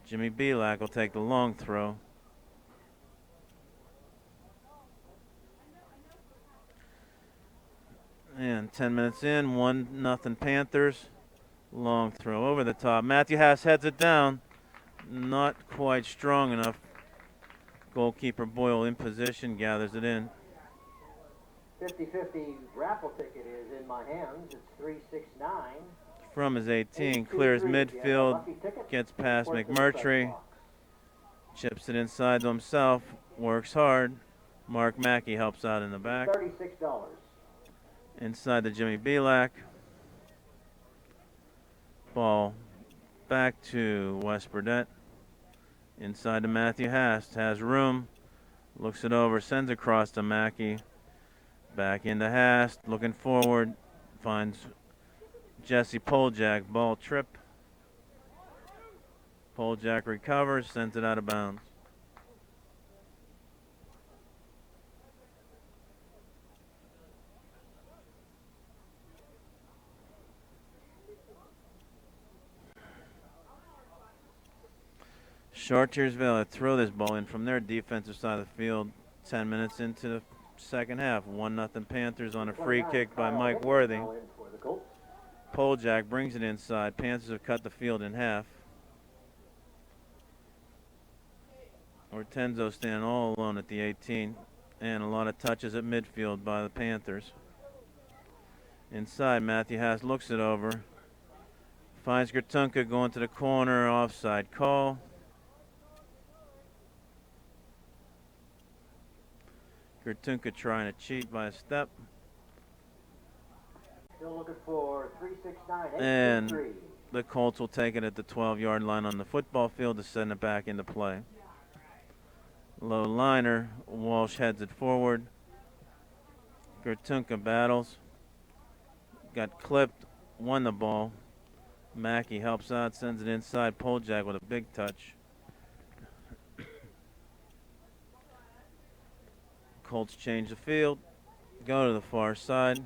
Jimmy Belak will take the long throw. And 10 minutes in, 1-0 Panthers. Long throw over the top. Matthew Haas heads it down. Not quite strong enough. Goalkeeper Boyle in position, gathers it in. 50-50 raffle ticket is in my hands. It's 369. From his 18, clears midfield, gets past McMurtry. Chips it inside to himself, works hard. Mark Mackey helps out in the back. $36. Inside to Jimmy Belak. Ball back to Wes Burdett. Inside to Matthew Hast. Has room. Looks it over. Sends across to Mackey. Back into Hast. Looking forward. Finds Jesse Poljak. Ball trip. Poljak recovers. Sends it out of bounds. Chartiers Valley throw this ball in from their defensive side of the field. 10 minutes into the second half. 1-0 Panthers on a free kick by Mike Worthy. Poljak brings it inside. Panthers have cut the field in half. Ortenzo standing all alone at the 18. And a lot of touches at midfield by the Panthers. Inside, Matthew Haas looks it over. Finds Gertunka going to the corner. Offside call. Gertunka trying to cheat by a step. Still looking for 369 And 823. the Colts will take it at the 12-yard line on the football field to send it back into play. Low liner, Walsh heads it forward. Gertunka battles. Got clipped, won the ball. Mackey helps out, sends it inside. Poljak with a big touch. Colts change the field, go to the far side.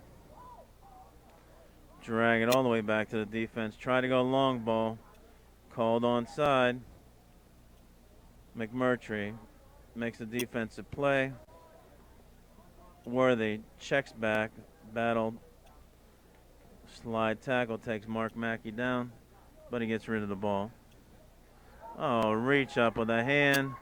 Drag it all the way back to the defense. Try to go long ball. Called onside. McMurtry makes the defensive play. Worthy checks back, battled. Slide tackle takes Mark Mackey down, but he gets rid of the ball. Oh, reach up with a hand.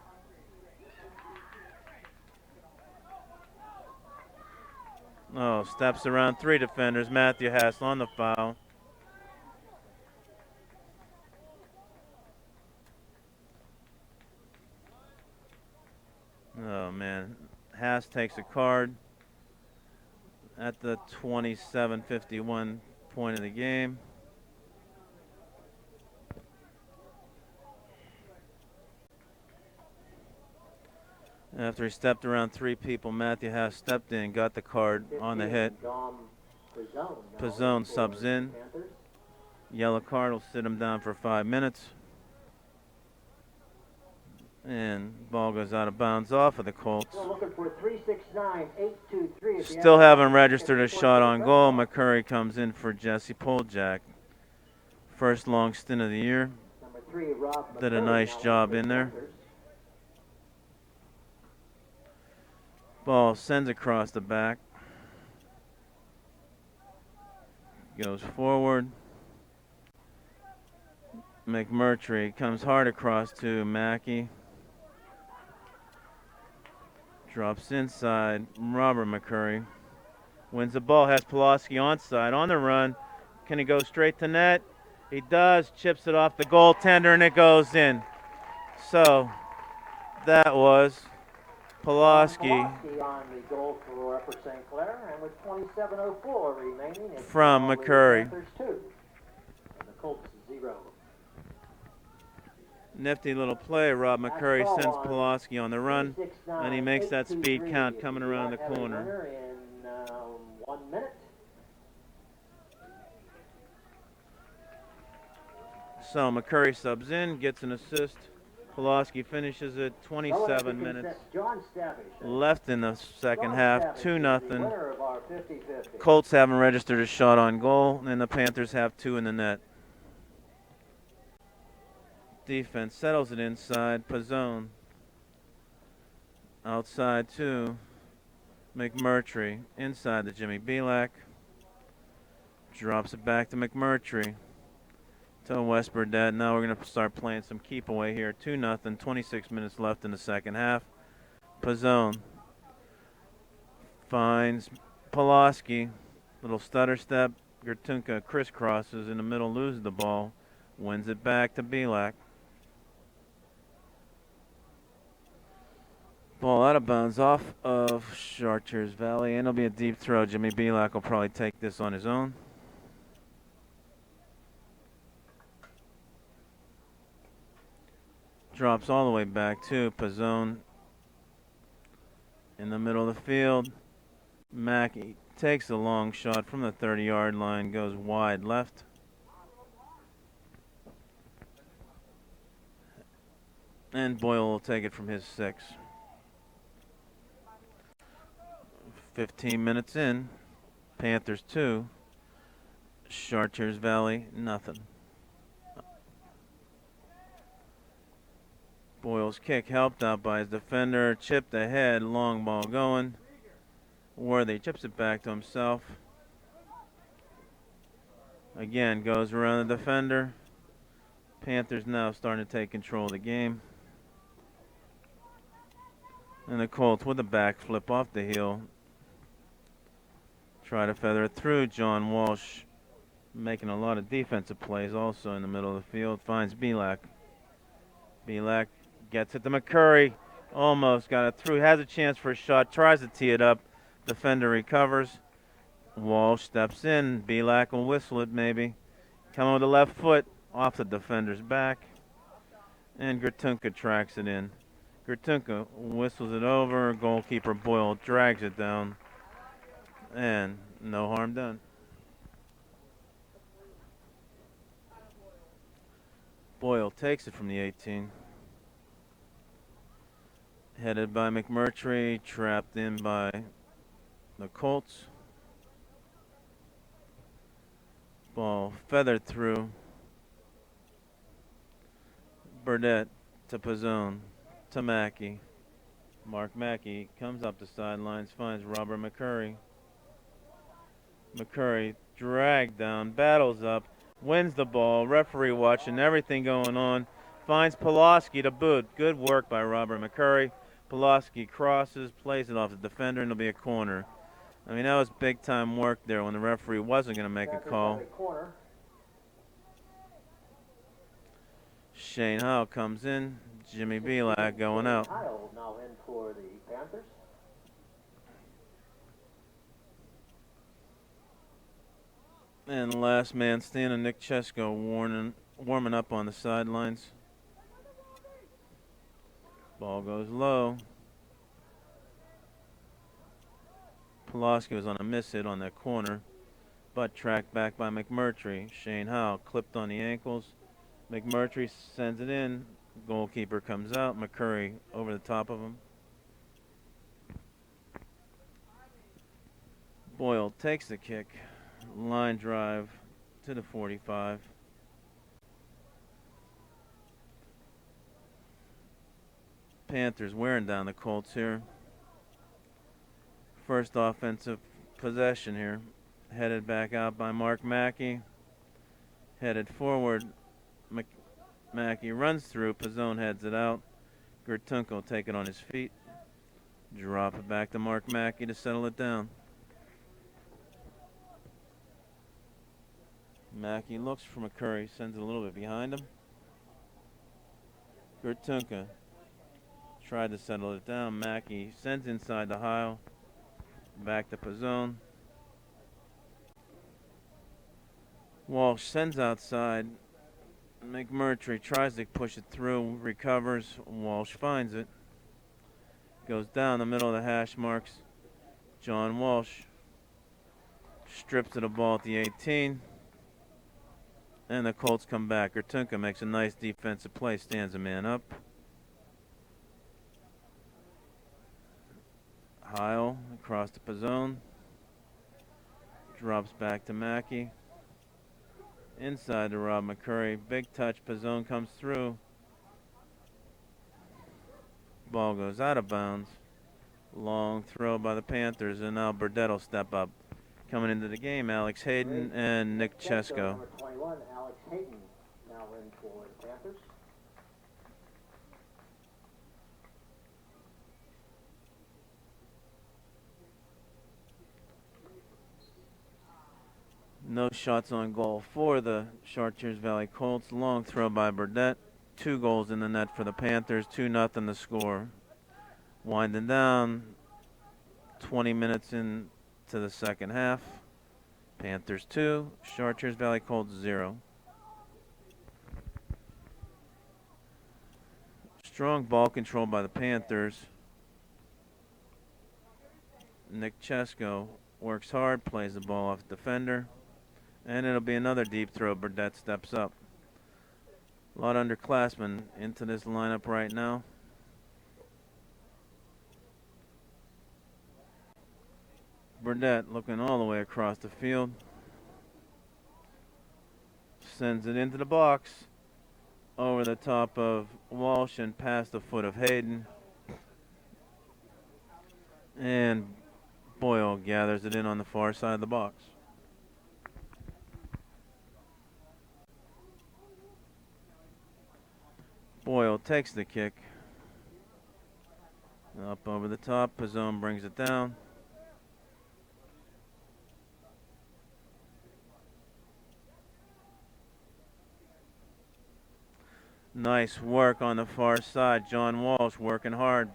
Oh, steps around 3 defenders. Matthew Hassel on the foul. Oh, man. Hass takes a card at the 27:51 point of the game. After he stepped around 3 people, Matthew Hass stepped in, got the card on the hit. Pizzone subs in. Yellow card will sit him down for 5 minutes. And ball goes out of bounds off of the Colts. We're looking for 369 823. Still haven't registered a shot on goal. McCurry comes in for Jesse Poljak. First long stint of the year. Number 3, Rob Did a McCurry, nice now job with the in there. Panthers. Ball sends across the back. Goes forward. McMurtry comes hard across to Mackey. Drops inside. Robert McCurry wins the ball. Has Pulaski onside on the run. Can he go straight to net? He does. Chips it off the goaltender and it goes in. So that was Pulaski on the goal for Upper St. Clair, and with 27:04 remaining, it's from now the McCurry. Panthers 2 and the Colts 0. Nifty little play. Rob McCurry sends Pulaski on the run, and he makes that speed count coming around the corner. In 1 minute. So McCurry subs in, gets an assist. Pulaski finishes it. 27 minutes left in the second half. 2-0. Colts haven't registered a shot on goal, and the Panthers have 2 in the net. Defense settles it inside. Pizzone. Outside to McMurtry. Inside to Jimmy Belak. Drops it back to McMurtry. To West Burdett. Now we're going to start playing some keep away here. 2-0. 26 minutes left in the second half. Pizzone finds Pulaski. Little stutter step. Gertunka crisscrosses in the middle, loses the ball. Wins it back to Belak. Ball out of bounds off of Chartiers Valley, and it'll be a deep throw. Jimmy Belak will probably take this on his own. Drops all the way back to Pizzone in the middle of the field. Mackey takes a long shot from the 30-yard line, goes wide left. And Boyle will take it from his 6. 15 minutes in, Panthers 2, Chartiers Valley nothing. Boyle's kick helped out by his defender, chipped ahead, long ball going. Worthy chips it back to himself. Again, goes around the defender. Panthers now starting to take control of the game. And the Colts with a backflip off the heel. Try to feather it through. John Walsh making a lot of defensive plays also in the middle of the field. Finds Belak. Belak gets it to McCurry. Almost got it through. Has a chance for a shot. Tries to tee it up. Defender recovers. Walsh steps in. Belak will whistle it maybe. Coming with the left foot off the defender's back. And Gertunka tracks it in. Gertunka whistles it over. Goalkeeper Boyle drags it down. And no harm done. Boyle takes it from the 18. Headed by McMurtry, trapped in by the Colts. Ball feathered through. Burdett to Pizzone to Mackey. Mark Mackey comes up the sidelines, finds Robert McCurry. McCurry dragged down, battles up, wins the ball. Referee watching everything going on. Finds Pulaski to boot. Good work by Robert McCurry. Pulaski crosses, plays it off the defender, and it'll be a corner. I mean, that was big time work there when the referee wasn't going to make a call. Shane Howe comes in. Jimmy Belak going out. Kyle now in for the Panthers. And last man standing, Nick Chesko warming up on the sidelines. Ball goes low. Pulaski was on a miss hit on that corner, but tracked back by McMurtry. Shane Howe clipped on the ankles. McMurtry sends it in. Goalkeeper comes out. McCurry over the top of him. Boyle takes the kick. Line drive to the 45. Panthers wearing down the Colts here. First offensive possession here. Headed back out by Mark Mackey. Headed forward. Mackey runs through. Pizzone heads it out. Gertunkel will take it on his feet. Drop it back to Mark Mackey to settle it down. Mackey looks for McCurry, sends it a little bit behind him. Gertunka tried to settle it down. Mackey sends inside to Heil. Back to Pizzone. Walsh sends outside. McMurtry tries to push it through, recovers. Walsh finds it. Goes down the middle of the hash marks. John Walsh strips of the ball at the 18. And the Colts come back. Gertunka makes a nice defensive play, stands a man up. Heil across the Pizzone. Drops back to Mackey. Inside to Rob McCurry. Big touch. Pizzone comes through. Ball goes out of bounds. Long throw by the Panthers, and now Burdett will step up. Coming into the game, Alex Hayden and Nick Chesko. Number 21, Alex Hayden, now in for the Panthers. No shots on goal for the Chartiers Valley Colts. Long throw by Burdett. 2 goals in the net for the Panthers. 2-0 the score. Winding down. 20 minutes into the second half. Panthers 2, Chartiers Valley Colts 0. Strong ball control by the Panthers. Nick Chesko works hard, plays the ball off the defender. And it'll be another deep throw. Burdett steps up. A lot of underclassmen into this lineup right now. Burdett looking all the way across the field. Sends it into the box. Over the top of Walsh and past the foot of Hayden. And Boyle gathers it in on the far side of the box. Boyle takes the kick. Up over the top. Pizzone brings it down. Nice work on the far side. John Walsh working hard.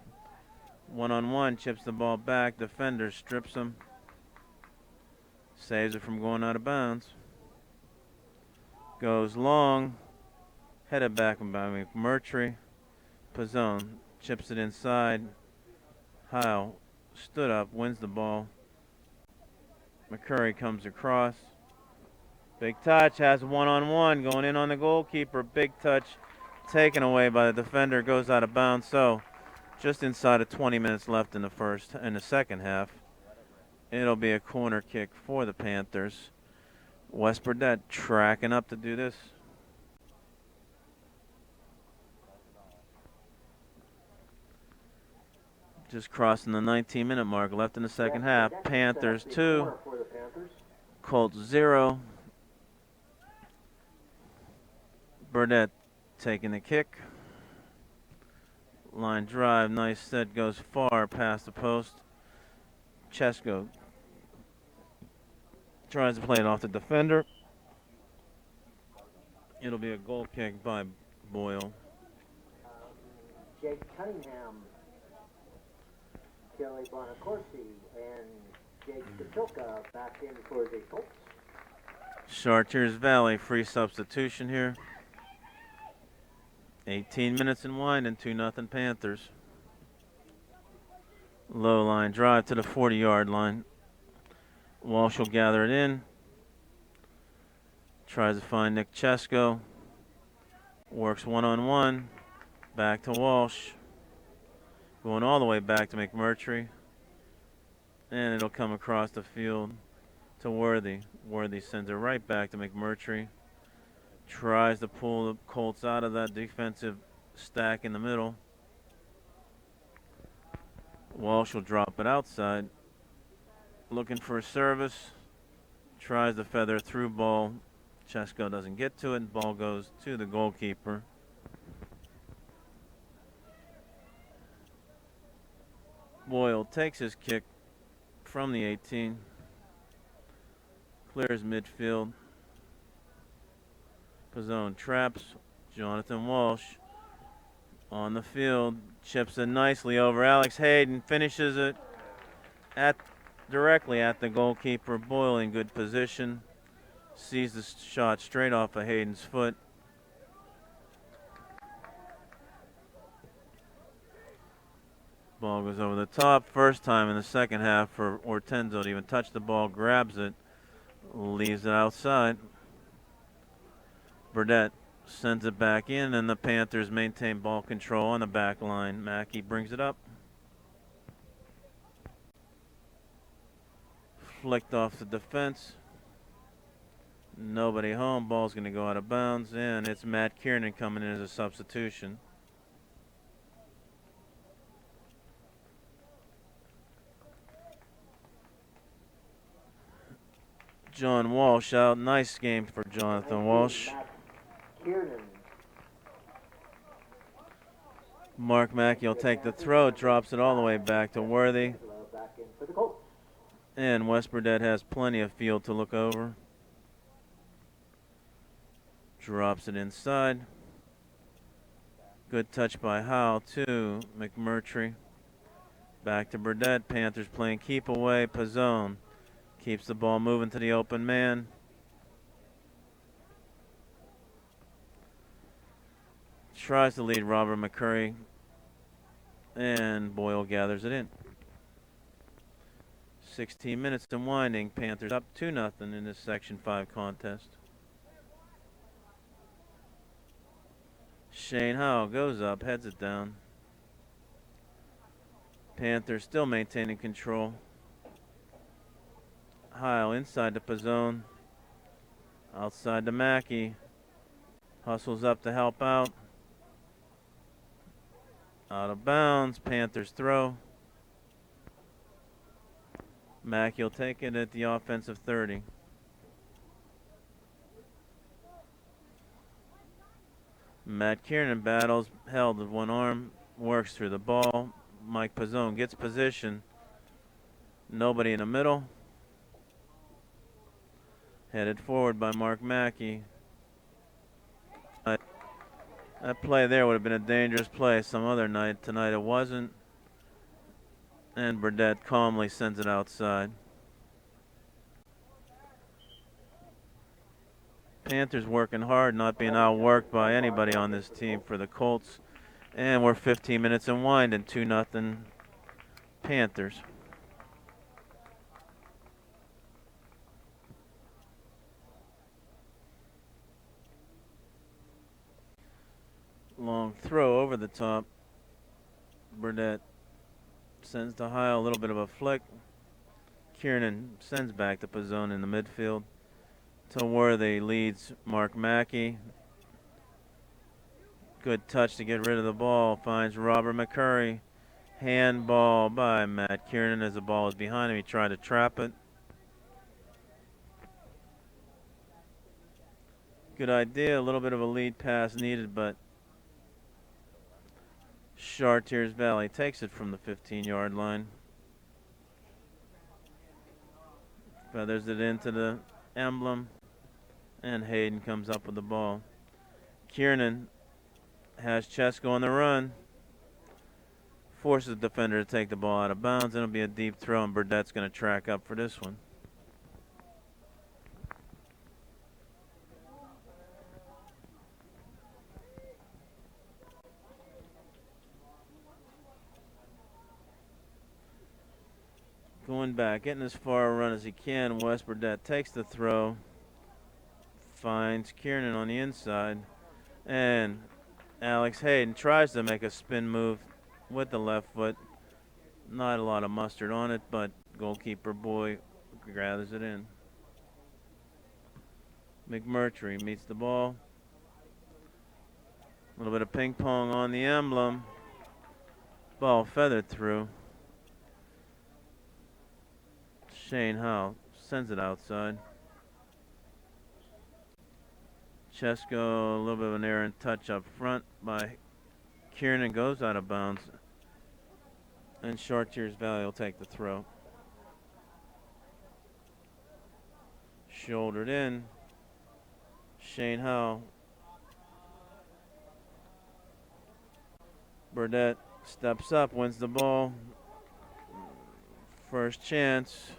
One-on-one, chips the ball back. Defender strips him. Saves it from going out of bounds. Goes long. Headed back by McMurtry. Pizzone chips it inside. Heil stood up, wins the ball. McCurry comes across. Big touch, has one-on-one going in on the goalkeeper. Big touch taken away by the defender, goes out of bounds. So just inside of 20 minutes left in the second half. It'll be a corner kick for the Panthers. Wes Burdett tracking up to do this. Just crossing the 19-minute mark left in the second half. Panthers 2, Colts 0. Burdett taking the kick. Line drive, nice set, goes far past the post. Chesko tries to play it off the defender. It'll be a goal kick by Boyle. Jake Cunningham, Kelly Bonacorsi, and Jake Kachilka back in for the Colts. Chartiers Valley, free substitution here. 18 minutes in wind and 2-0 Panthers. Low line drive to the 40-yard line. Walsh will gather it in. Tries to find Nick Chesko. Works one-on-one. Back to Walsh. Going all the way back to McMurtry. And it'll come across the field to Worthy. Worthy sends it right back to McMurtry. Tries to pull the Colts out of that defensive stack in the middle. Walsh will drop it outside. Looking for a service. Tries to feather through ball. Chesko doesn't get to it. Ball goes to the goalkeeper. Boyle takes his kick from the 18. Clears midfield. Pizzone traps Jonathan Walsh on the field. Chips it nicely over Alex Hayden. Finishes it directly at the goalkeeper. Boyle in good position. Sees the shot straight off of Hayden's foot. Ball goes over the top. First time in the second half for Ortenzo to even touch the ball. Grabs it. Leaves it outside. Burdett sends it back in, and the Panthers maintain ball control on the back line. Mackey brings it up. Flicked off the defense. Nobody home. Ball's going to go out of bounds, and it's Matt Kiernan coming in as a substitution. John Walsh out. Nice game for Jonathan Walsh. Mark Mackey will take the throw, drops it all the way back to Worthy. And Wes Burdett has plenty of field to look over. Drops it inside. Good touch by Howell to McMurtry. Back to Burdett. Panthers playing keep away. Pizzone keeps the ball moving to the open man. Tries to lead Robert McCurry. And Boyle gathers it in. 16 minutes and winding. Panthers up 2-0 in this Section 5 contest. Shane Howell goes up, heads it down. Panthers still maintaining control. Heil inside the Pizzone. Outside to Mackey. Hustles up to help out. Out of bounds. Panthers throw. Mackey will take it at the offensive 30. Matt Kiernan battles, held with one arm, works through the ball. Mike Pizzone gets position. Nobody in the middle. Headed forward by Mark Mackey. That play there would have been a dangerous play some other night. Tonight it wasn't. And Burdett calmly sends it outside. Panthers working hard, not being outworked by anybody on this team for the Colts. And we're 15 minutes and winding, 2-0 Panthers. Long throw over the top. Burdett sends to Heil, a little bit of a flick. Kiernan sends back to Pizzone in the midfield. Worthy leads Mark Mackey. Good touch to get rid of the ball. Finds Robert McCurry. Handball by Matt Kiernan as the ball was behind him. He tried to trap it. Good idea. A little bit of a lead pass needed, but Chartiers Valley takes it from the 15-yard line. Feathers it into the emblem, and Hayden comes up with the ball. Kiernan has Chesko on the run. Forces the defender to take the ball out of bounds. It'll be a deep throw, and Burdett's going to track up for this one. Going back, getting as far a run as he can. Wes Burdett takes the throw. Finds Kiernan on the inside. And Alex Hayden tries to make a spin move with the left foot. Not a lot of mustard on it, but goalkeeper boy gathers it in. McMurtry meets the ball. A little bit of ping pong on the emblem. Ball feathered through. Shane Howe sends it outside. Chesko, a little bit of an errant touch up front by Kiernan, goes out of bounds. And Chartiers Valley will take the throw. Shouldered in. Shane Howe. Burdett steps up, wins the ball. First chance.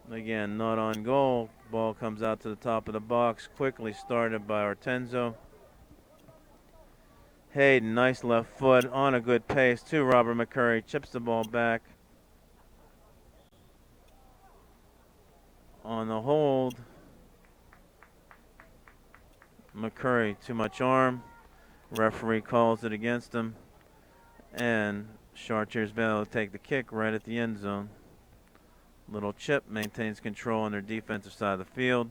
Again, not on goal. Ball comes out to the top of the box. Quickly started by Ortenzo. Hayden, nice left foot on a good pace to Robert McCurry. Chips the ball back. On the hold. McCurry, too much arm. Referee calls it against him. And Chartiers Valley will take the kick right at the end zone. Little chip maintains control on their defensive side of the field.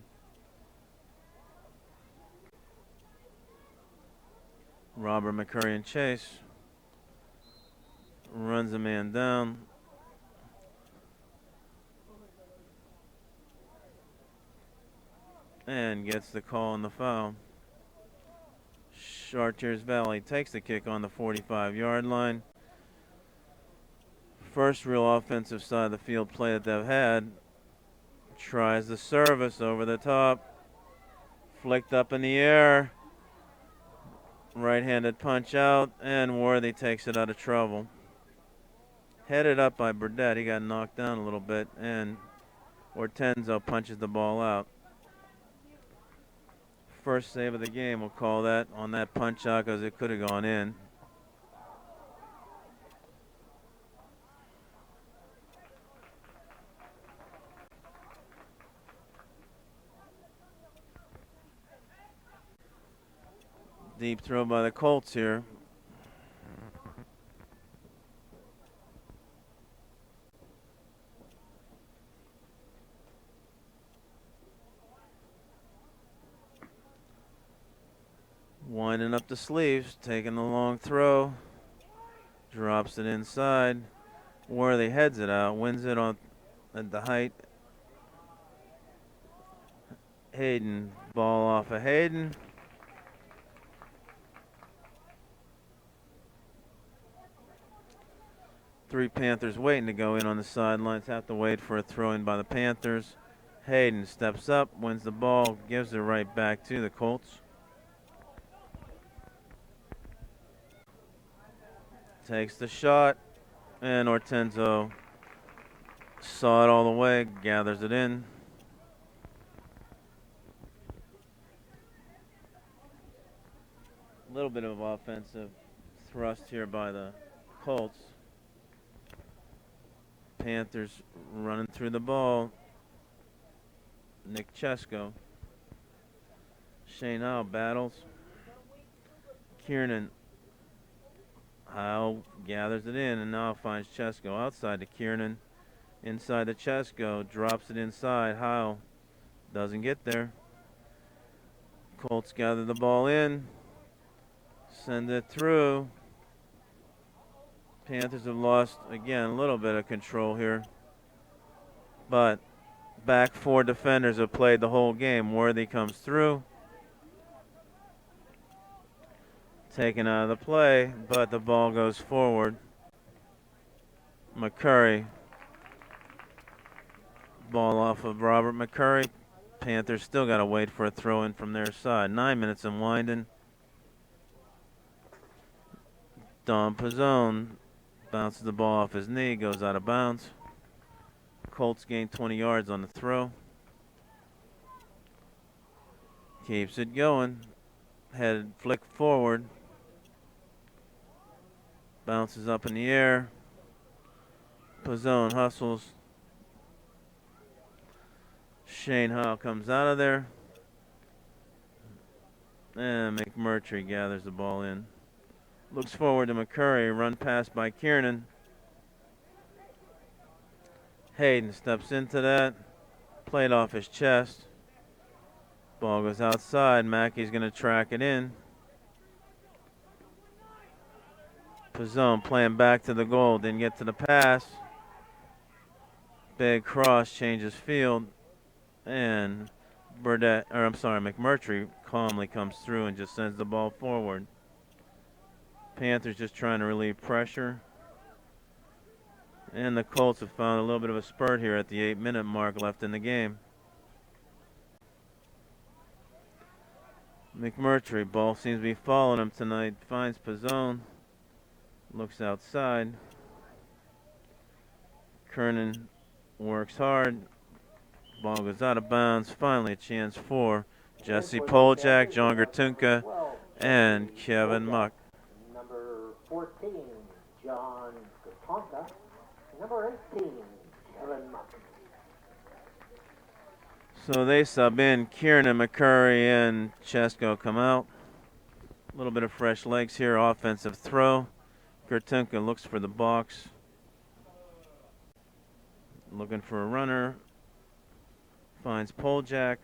Robert McCurry and Chase. Runs a man down. And gets the call on the foul. Chartiers Valley takes the kick on the 45-yard line. First real offensive side of the field play that they've had. Tries the service over the top. Flicked up in the air. Right-handed punch out, and Worthy takes it out of trouble. Headed up by Burdett. He got knocked down a little bit, and Ortenzo punches the ball out. First save of the game, we'll call that, on that punch out, because it could have gone in. Deep throw by the Colts here. Winding up the sleeves, taking the long throw. Drops it inside. Worthy heads it out, wins it on at the height. Hayden, ball off of Hayden. Three Panthers waiting to go in on the sidelines. Have to wait for a throw in by the Panthers. Hayden steps up, wins the ball, gives it right back to the Colts. Takes the shot, and Ortenzo saw it all the way, gathers it in. A little bit of offensive thrust here by the Colts. Panthers running through the ball. Nick Chesko. Shane Howe battles. Kiernan. Howe gathers it in and now finds Chesko outside to Kiernan. Inside the Chesko. Drops it inside. Howe doesn't get there. Colts gather the ball in. Send it through. Panthers have lost, again, a little bit of control here. But back four defenders have played the whole game. Worthy comes through. Taken out of the play, but the ball goes forward. McCurry. Ball off of Robert McCurry. Panthers still got to wait for a throw in from their side. 9 minutes and winding. Don Pizzone bounces the ball off his knee, goes out of bounds. Colts gain 20 yards on the throw. Keeps it going. Head flick forward. Bounces up in the air. Pizzone hustles. Shane Howe comes out of there. And McMurtry gathers the ball in. Looks forward to McCurry. Run pass by Kiernan. Hayden steps into that. Played off his chest. Ball goes outside. Mackey's going to track it in. Pizzone playing back to the goal. Didn't get to the pass. Big cross, changes field. And McMurtry calmly comes through and just sends the ball forward. Panthers just trying to relieve pressure. And the Colts have found a little bit of a spurt here at the 8-minute mark left in the game. McMurtry, ball seems to be following him tonight. Finds Pizzone. Looks outside. Kernan works hard. Ball goes out of bounds. Finally a chance for Jesse Poljak, John Gertunka, and Kevin Muck. Number 14, John Gertunka. Number 18, Kevin Muck. So they sub in. Kiernan, McCurry, and Chesko come out. A little bit of fresh legs here. Offensive throw. Gertunka looks for the box. Looking for a runner. Finds Poljak.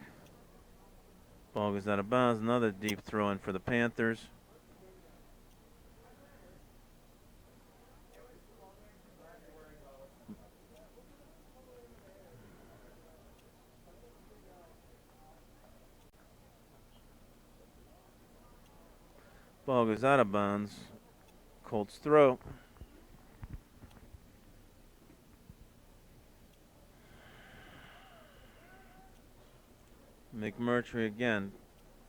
Ball goes out of bounds. Another deep throw in for the Panthers. Ball goes out of bounds. Colts throw. McMurtry again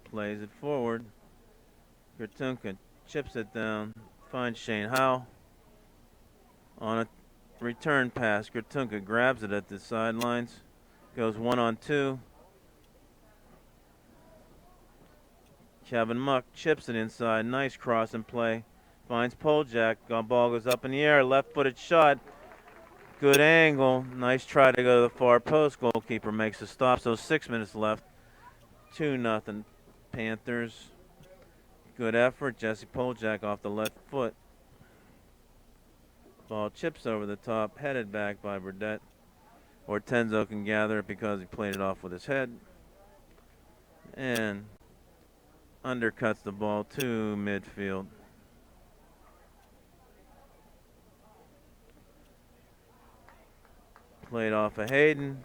plays it forward. Gertunka chips it down. Finds Shane Howe. On a return pass, Gertunka grabs it at the sidelines. Goes 1-on-2. Kevin Muck chips it inside. Nice cross and play. Finds Poljak. Ball goes up in the air. Left-footed shot. Good angle. Nice try to go to the far post. Goalkeeper makes a stop. So 6 minutes left. 2-0 Panthers. Good effort. Jesse Poljak off the left foot. Ball chips over the top. Headed back by Burdett. Ortenzo can gather it because he played it off with his head. And undercuts the ball to midfield. Played off of Hayden.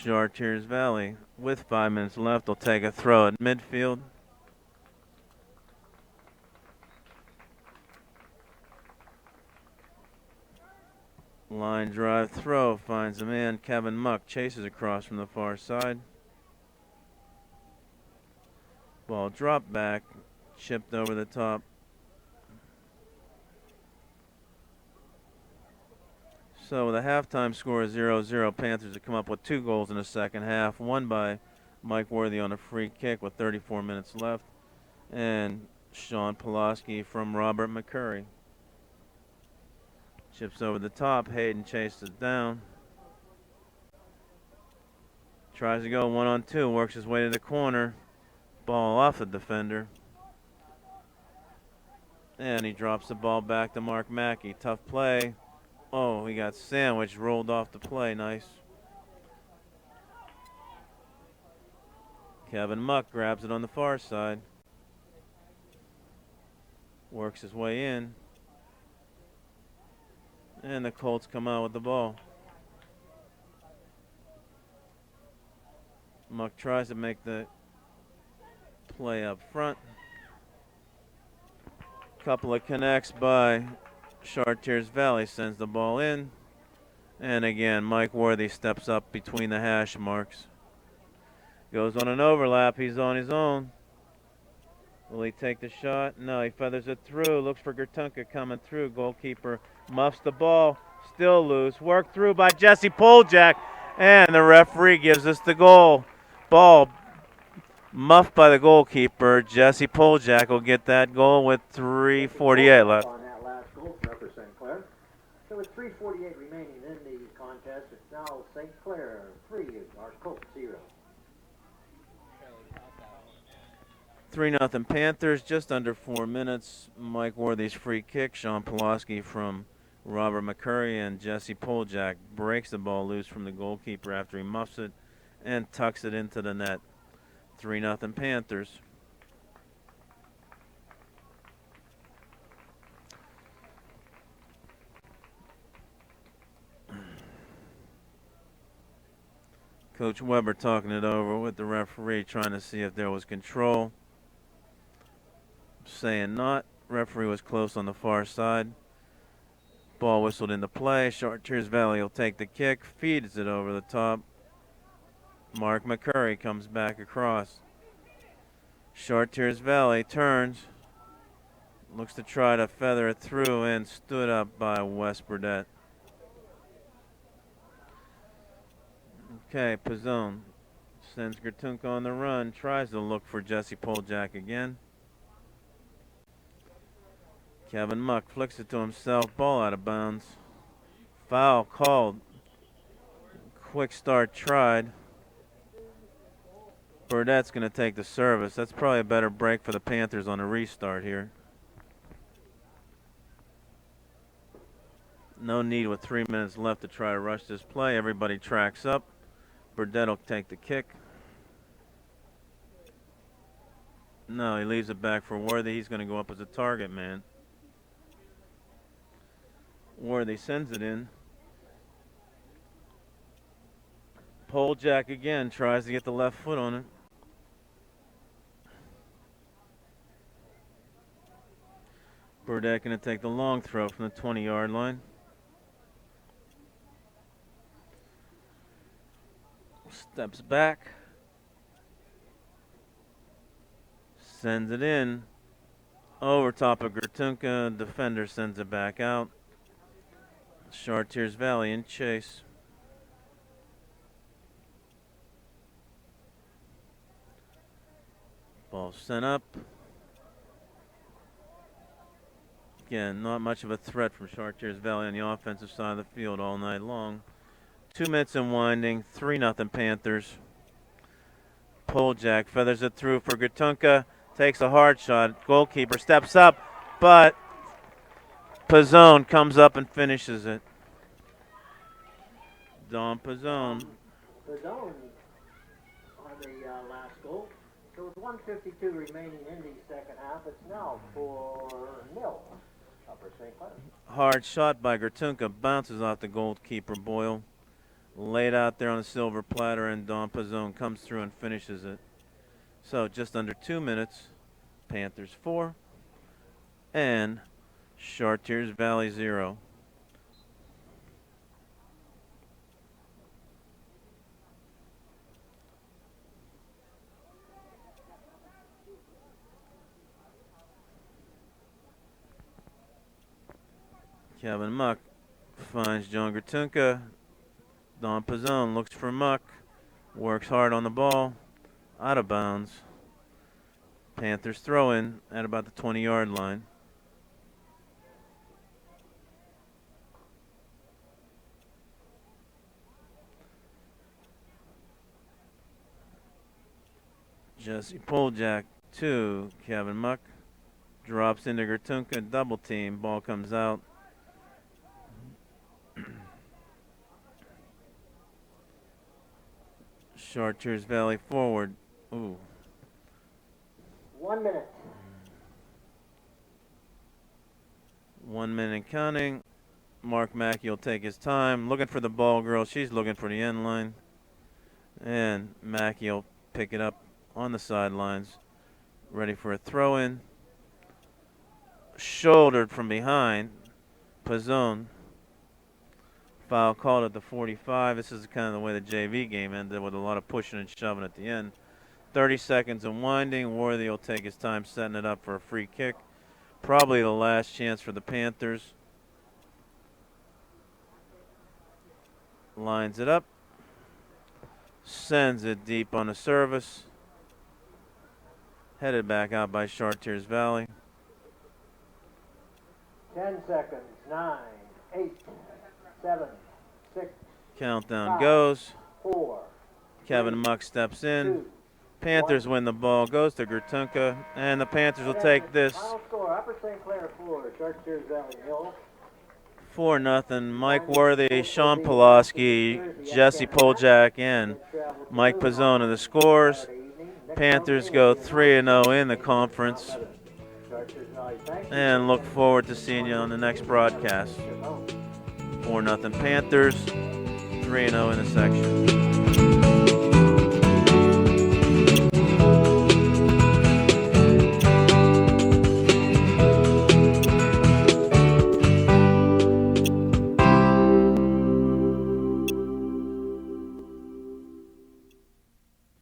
Chartiers Valley, with 5 minutes left, will take a throw at midfield. Line drive throw, finds a man. Kevin Muck chases across from the far side. Ball dropped back, chipped over the top. So with a halftime score of 0-0, Panthers have come up with 2 goals in the second half. One by Mike Worthy on a free kick with 34 minutes left, and Sean Pulaski from Robert McCurry. Chips over the top. Hayden chases it down. Tries to go 1-on-2. Works his way to the corner. Ball off the defender. And he drops the ball back to Mark Mackey. Tough play. Oh, he got sandwiched. Rolled off the play. Nice. Kevin Muck grabs it on the far side. Works his way in. And the Colts come out with the ball. Muck tries to make the play up front. Couple of connects by Chartiers Valley, sends the ball in. And again, Mike Worthy steps up between the hash marks. Goes on an overlap. He's on his own. Will he take the shot? No, he feathers it through. Looks for Gertunka coming through. Goalkeeper muffs the ball. Still loose. Worked through by Jesse Poljak. And the referee gives us the goal. Ball muffed by the goalkeeper. Jesse Poljak will get that goal with 3:48 left. On that last goal for Upper St. Clair. So with 3:48 remaining in the contest, it's now St. Clair 3, our Colts 0. 3-0 Panthers, just under 4 minutes. Mike Worthy's free kick. Sean Pulaski from Robert McCurry, and Jesse Poljak breaks the ball loose from the goalkeeper after he muffs it and tucks it into the net. 3-0 Panthers. Coach Weber talking it over with the referee, trying to see if there was control. Saying not. Referee was close on the far side. Ball whistled into play. Chartiers Valley will take the kick, feeds it over the top. Mark McCurry comes back across. Chartiers Valley turns. Looks to try to feather it through and stood up by Wes Burdett. Okay, Pizzone sends Gertunka on the run. Tries to look for Jesse Poljak again. Kevin Muck flicks it to himself. Ball out of bounds. Foul called. Quick start tried. Burdett's going to take the service. That's probably a better break for the Panthers on a restart here. No need with 3 minutes left to try to rush this play. Everybody tracks up. Burdett will take the kick. No, he leaves it back for Worthy. He's going to go up as a target man. Worthy sends it in. Poljak again tries to get the left foot on it. Burdett going to take the long throw from the 20-yard line. Steps back. Sends it in. Over top of Gertunka. Defender sends it back out. Chartiers Valley in chase. Ball sent up. Again, not much of a threat from Chartiers Valley on the offensive side of the field all night long. 2 minutes and winding. 3-0 Panthers. Poljak feathers it through for Gertunka. Takes a hard shot. Goalkeeper steps up, but Pizzone comes up and finishes it. Don Pizzone. Pizzone on the last goal. So with 1:52 remaining in the second half, it's now 4-0 Upper St. Clair. Hard shot by Gertunka. Bounces off the goalkeeper Boyle. Laid out there on the silver platter, and Don Pizzone comes through and finishes it. So just under 2 minutes. Panthers 4 and Chartiers Valley 0. Kevin Muck Finds John Gratunka. Don Pizzone looks for Muck. Works hard on the ball. Out of bounds. Panthers throw in at about the 20-yard line. Jesse Poljack to Kevin Muck. Drops into Gratunka. Double team. Ball comes out. Chartiers Valley forward. Ooh. 1 minute. 1 minute counting. Mark Mackey will take his time. Looking for the ball girl. She's looking for the end line. And Mackey will pick it up on the sidelines. Ready for a throw in. Shouldered from behind. Pizzone. Foul called at the 45. This is kind of the way the JV game ended, with a lot of pushing and shoving at the end. 30 seconds and winding. Worthy will take his time setting it up for a free kick. Probably the last chance for the Panthers. Lines it up. Sends it deep on the service. Headed back out by Chartiers Valley. 10 seconds. 9, 8, 7, 6. Countdown 5, goes. 4. Kevin 3, Muck steps in. 2, Panthers win the ball. Goes to Gratunka. And the Panthers will take this Final score: Upper St. Clair 4, Chartiers Valley 0. 4-0. Mike Worthy, Sean Pulaski, Jesse Poljack, and Mike Pizzone the scores. Panthers go 3-0 in the conference. And look forward to seeing you on the next broadcast. 4-0 Panthers, 3-0 in the section.